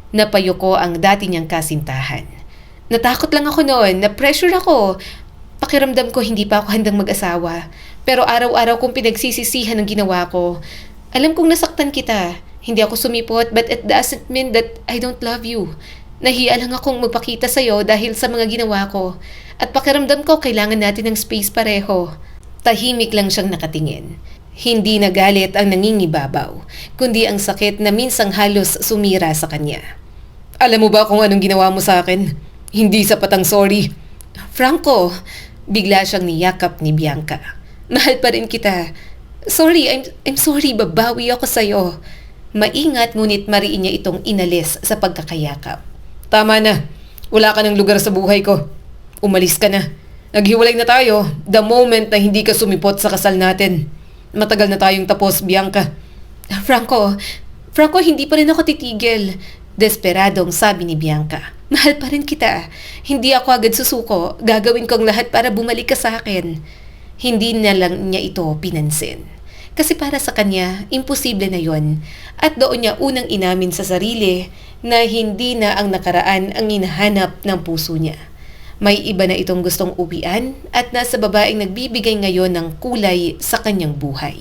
Napayuko ang dati niyang kasintahan. Natakot lang ako noon, na-pressure ako. Pakiramdam ko hindi pa ako handang mag-asawa. Pero araw-araw kong pinagsisisihan ang ginawa ko. Alam kong nasaktan kita. Hindi ako sumipot, but it doesn't mean that I don't love you. Nahiya lang akong magpakita sa'yo dahil sa mga ginawa ko. At pakiramdam ko kailangan natin ng space pareho. Tahimik lang siyang nakatingin. Hindi na galit ang nangingibabaw, kundi ang sakit na minsang halos sumira sa kanya. Alam mo ba kung anong ginawa mo sa akin? Hindi sapat ang sorry. Franco, bigla siyang niyakap ni Bianca. Mahal pa rin kita. Sorry, I'm sorry, babawi ako sa'yo. Maingat ngunit mariin niya itong inalis sa pagkakayakap. Tama na. Wala ka ng lugar sa buhay ko. Umalis ka na. Naghiwalay na tayo the moment na hindi ka sumipot sa kasal natin. Matagal na tayong tapos, Bianca. Franco, hindi pa rin ako titigil. Desperadong sabi ni Bianca. Mahal pa rin kita. Hindi ako agad susuko. Gagawin ko ang lahat para bumalik ka sa akin. Hindi na lang niya ito pinansin. Kasi para sa kanya, imposible na yon. At doon niya unang inamin sa sarili na hindi na ang nakaraan ang hinahanap ng puso niya. May iba na itong gustong uwian at nasa babaeng nagbibigay ngayon ng kulay sa kanyang buhay.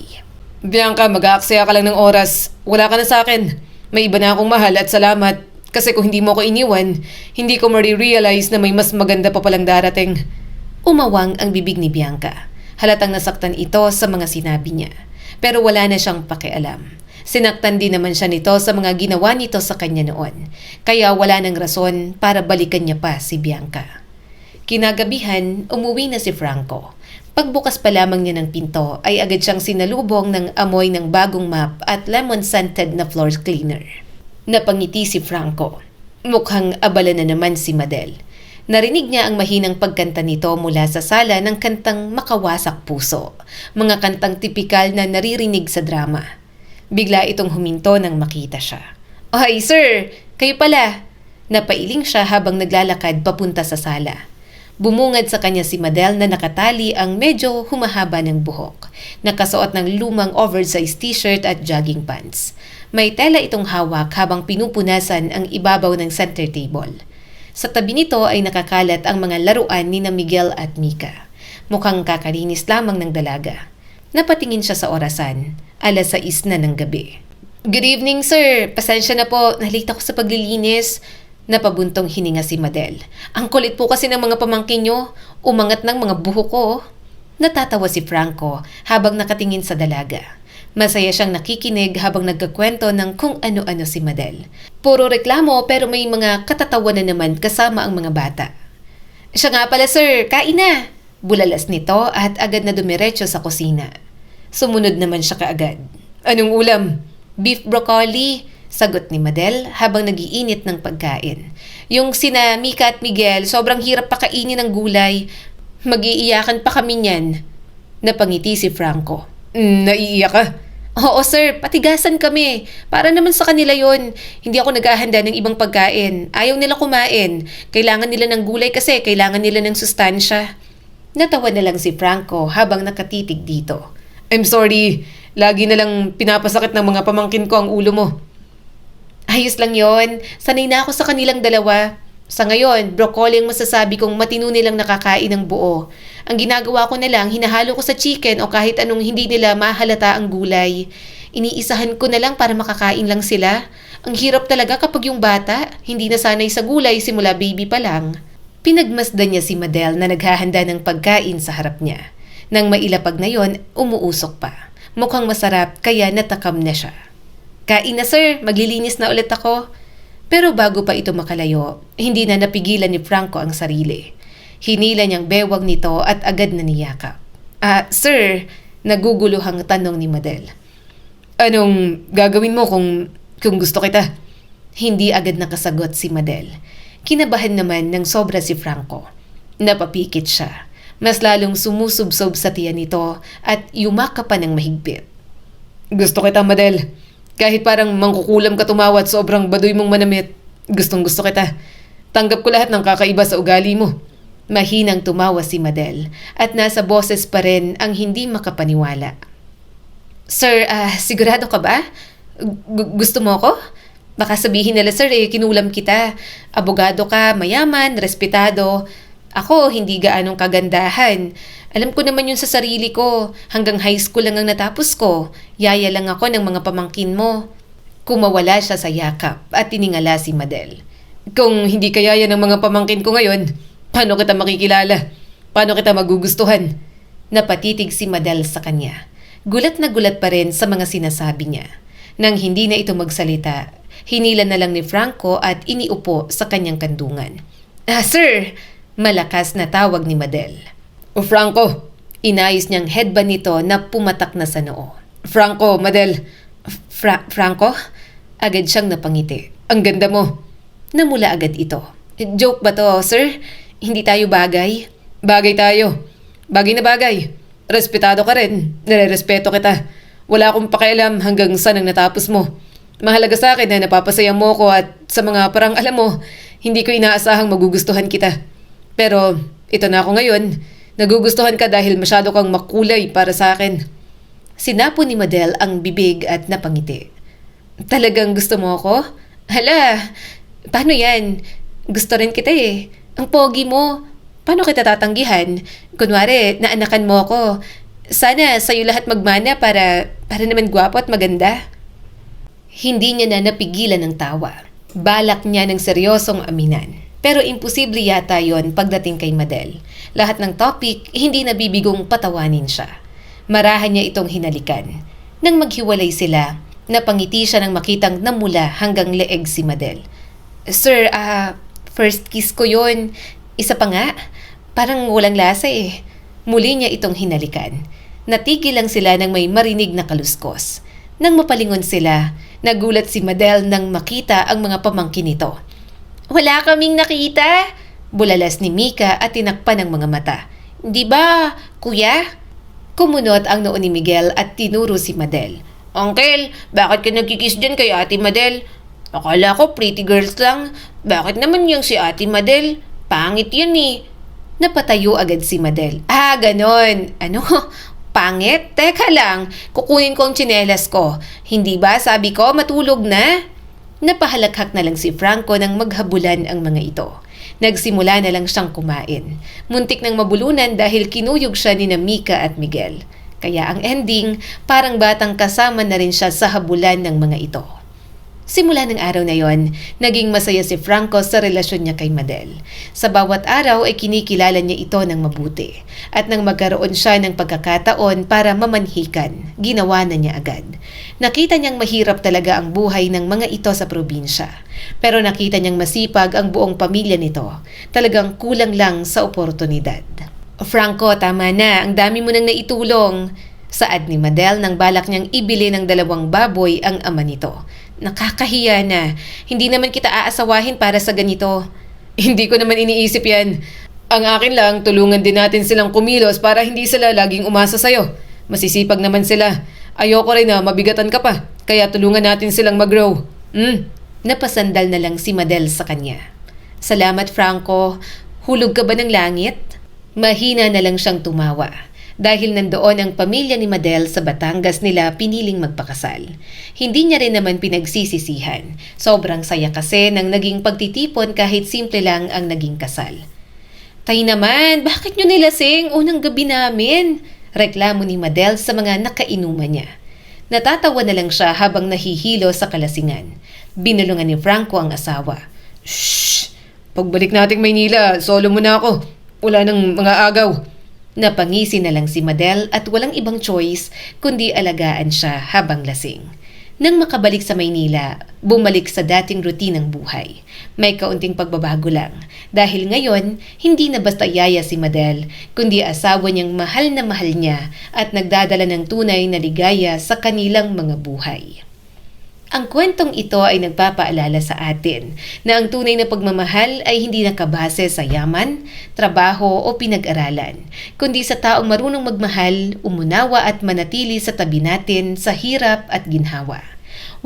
Bianca, mag-aaksaya ka lang ng oras. Wala ka na sa akin. May iba na akong mahal at salamat. Kasi kung hindi mo ako iniwan, hindi ko marirealize na may mas maganda pa palang darating. Umawang ang bibig ni Bianca. Halatang nasaktan ito sa mga sinabi niya. Pero wala na siyang pakialam. Sinaktan din naman siya nito sa mga ginawa nito sa kanya noon. Kaya wala nang rason para balikan niya pa si Bianca. Kinagabihan, umuwi na si Franco. Pagbukas pa lamang niya ng pinto ay agad siyang sinalubong ng amoy ng bagong map at lemon-scented na floor cleaner. Napangiti si Franco. Mukhang abala na naman si Madel. Narinig niya ang mahinang pagkanta nito mula sa sala ng kantang Makawasak Puso, mga kantang tipikal na naririnig sa drama. Bigla itong huminto nang makita siya. "Ay, sir! Kayo pala!" Napailing siya habang naglalakad papunta sa sala. Bumungad sa kanya si Madel na nakatali ang medyo humahaba ng buhok. Nakasuot ng lumang oversized t-shirt at jogging pants. May tela itong hawak habang pinupunasan ang ibabaw ng center table. Sa tabi nito ay nakakalat ang mga laruan ni na Miguel at Mika. Mukhang kakalinis lamang ng dalaga. Napatingin siya sa orasan. 6:00 na ng gabi. "Good evening, sir. Pasensya na po. Nalate ako sa paglilinis." Napabuntong hininga si Madel. "Ang kulit po kasi ng mga pamangkin nyo. Umangat ng mga buhok ko." Natatawa si Franco habang nakatingin sa dalaga. Masaya siyang nakikinig habang nagkakwento ng kung ano-ano si Madel. Puro reklamo pero may mga katatawa na naman kasama ang mga bata. "Siya nga pala, sir. Kain na." Bulalas nito at agad na dumiretso sa kusina. Sumunod naman siya kaagad. Anong ulam? "Beef broccoli," sagot ni Madel habang nagiinit ng pagkain. "Yung sina Mika at Miguel, sobrang hirap pakainin ng gulay. Mag-iiyakan pa kami niyan." Napangiti si Franco. Naiiyak ka? "Oo sir, patigasan kami. Para naman sa kanila yon. Hindi ako naghahanda ng ibang pagkain. Ayaw nila kumain. Kailangan nila ng gulay kasi kailangan nila ng sustansya." Natawa na lang si Franco habang nakatitig dito. I'm sorry. Lagi na lang pinapasakit ng mga pamangkin ko ang ulo mo. "Ayos lang yon. Sanay na ako sa kanilang dalawa. Sa ngayon, broccoli ang masasabi kong matino nilang nakakain ng buo. Ang ginagawa ko na lang, hinahalo ko sa chicken o kahit anong hindi nila mahalata ang gulay. Iniisahan ko na lang para makakain lang sila. Ang hirap talaga kapag yung bata, hindi na sanay sa gulay simula baby pa lang." Pinagmasdan niya si Madel na naghahanda ng pagkain sa harap niya. Nang mailapag na yon, umuusok pa. Mukhang masarap kaya natakam na siya. "Kain na sir, maglilinis na ulit ako." Pero bago pa ito makalayo, hindi na napigilan ni Franco ang sarili. Hinila niyang bewang nito at agad na niyakap. Sir," naguguluhang tanong ni Madel. Anong gagawin mo kung gusto kita?" Hindi agad nakasagot si Madel. Kinabahan naman ng sobra si Franco. Napapikit siya. Mas lalong sumusubsob sa tiyan nito at yumakap pa ng mahigpit. "Gusto kita, Madel. Kahit parang mangkukulam ka tumawat, sobrang baduy mong manamit. Gustong gusto kita. Tanggap ko lahat ng kakaiba sa ugali mo." Mahinang tumawa si Madel at nasa boses pa rin ang hindi makapaniwala. "Sir, sigurado ka ba? Gusto mo ko? Baka sabihin nila sir kinulam kita. Abogado ka, mayaman, respetado. Ako, hindi gaanong kagandahan. Alam ko naman yun sa sarili ko. Hanggang high school lang ang natapos ko. Yaya lang ako ng mga pamangkin mo." Kumawala siya sa yakap at tiningala si Madel. Kung hindi ka yaya ng mga pamangkin ko ngayon, paano kita makikilala? Paano kita magugustuhan? Napatitig si Madel sa kanya. Gulat na gulat pa rin sa mga sinasabi niya. Nang hindi na ito magsalita, hinila na lang ni Franco at iniupo sa kanyang kandungan. Sir!" Malakas na tawag ni Madel. "O Franco!" Inayos niyang headband nito na pumatak na sa noo. "Franco, Madel!" Franco? Agad siyang napangiti. "Ang ganda mo." Namula agad ito. "Joke ba to, sir? Hindi tayo bagay?" "Bagay tayo. Bagay na bagay. Respetado ka rin. Nire-respeto kita. Wala akong pakialam hanggang saan ang natapos mo. Mahalaga sa akin na napapasaya mo ko at sa mga parang alam mo, hindi ko inaasahang magugustuhan kita. Pero ito na ako ngayon. Nagugustuhan ka dahil masyado kang makulay para sa akin." Sinapo ni Madel ang bibig at napangiti. "Talagang gusto mo ako? Hala, paano yan? Gusto rin kita eh. Ang pogi mo. Paano kita tatanggihan? Kunwari, naanakan mo ako. Sana sa'yo lahat magmana para naman gwapo at maganda." Hindi niya na napigilan ng tawa. Balak niya ng seryosong aminan. Pero imposible yata yon pagdating kay Madel. Lahat ng topic, hindi nabibigong patawanin siya. Marahan niya itong hinalikan. Nang maghiwalay sila, napangiti siya nang makitang namula hanggang leeg si Madel. Sir, first kiss ko yon. Isa pa nga, parang walang lasa eh. Muli niya itong hinalikan. Natigil lang sila nang may marinig na kaluskos. Nang mapalingon sila, nagulat si Madel nang makita ang mga pamangkin nito. Wala kaming nakita, bulalas ni Mika at tinakpan ang mga mata. Di ba, kuya? Kumunot ang noo ni Miguel at tinuro si Madel. Uncle, bakit ka nagkikis dyan kay Ate Madel? Akala ko pretty girls lang. Bakit naman yung si Ate Madel? Pangit yan eh. Napatayo agad si Madel. Ganon. Ano? Pangit? Teka lang, kukunin ko ang tsinelas ko. Hindi ba sabi ko matulog na? Napahalakhak na lang si Franco nang maghabulan ang mga ito. Nagsimula na lang siyang kumain. Muntik nang mabulunan dahil kinuyog siya ni Mika at Miguel. Kaya ang ending, parang batang kasama na rin siya sa habulan ng mga ito. Simula ng araw na yon, naging masaya si Franco sa relasyon niya kay Madel. Sa bawat araw ay kinikilala niya ito ng mabuti. At nang magkaroon siya ng pagkakataon para mamanhikan, ginawa na niya agad. Nakita niyang mahirap talaga ang buhay ng mga ito sa probinsya. Pero nakita niyang masipag ang buong pamilya nito. Talagang kulang lang sa oportunidad. Franco, tama na. Ang dami mo nang naitulong. Saad ni Madel nang balak niyang ibili ng 2 baboy ang ama nito. Nakakahiya na. Hindi naman kita aasawahin para sa ganito. Hindi ko naman iniisip yan. Ang akin lang, tulungan din natin silang kumilos para hindi sila laging umasa sa'yo. Masisipag naman sila. Ayoko rin na mabigatan ka pa. Kaya tulungan natin silang mag-grow. Napasandal na lang si Madel sa kanya. Salamat, Franco. Hulog ka ba ng langit? Mahina na lang siyang tumawa. Dahil nandoon ang pamilya ni Madel sa Batangas nila piniling magpakasal. Hindi niya rin naman pinagsisisihan. Sobrang saya kasi nang naging pagtitipon kahit simple lang ang naging kasal. Tay naman, bakit nyo nilasing unang gabi namin? Reklamo ni Madel sa mga nakainuman niya. Natatawa na lang siya habang nahihilo sa kalasingan. Binulungan ni Franco ang asawa. Shhh! Pagbalik nating Maynila, solo muna ako. Wala nang mga agaw. Napangisi na lang si Madel at walang ibang choice kundi alagaan siya habang lasing. Nang makabalik sa Maynila, bumalik sa dating rutinang buhay. May kaunting pagbabago lang dahil ngayon hindi na basta yaya si Madel kundi asawa niyang mahal na mahal niya at nagdadala ng tunay na ligaya sa kanilang mga buhay. Ang kwentong ito ay nagpapaalala sa atin na ang tunay na pagmamahal ay hindi nakabase sa yaman, trabaho o pinag-aralan, kundi sa taong marunong magmahal, umunawa at manatili sa tabi natin sa hirap at ginhawa.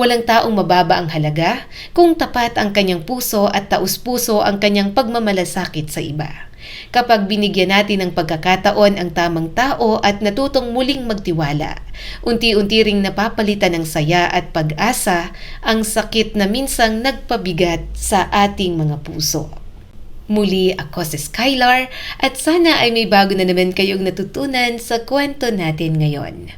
Walang taong mababa ang halaga kung tapat ang kanyang puso at taus-puso ang kanyang pagmamalasakit sa iba. Kapag binigyan natin ng pagkakataon ang tamang tao at natutong muling magtiwala, unti-unti ring napapalitan ng saya at pag-asa ang sakit na minsang nagpabigat sa ating mga puso. Muli ako si Skylar at sana ay may bago na naman kayong natutunan sa kwento natin ngayon.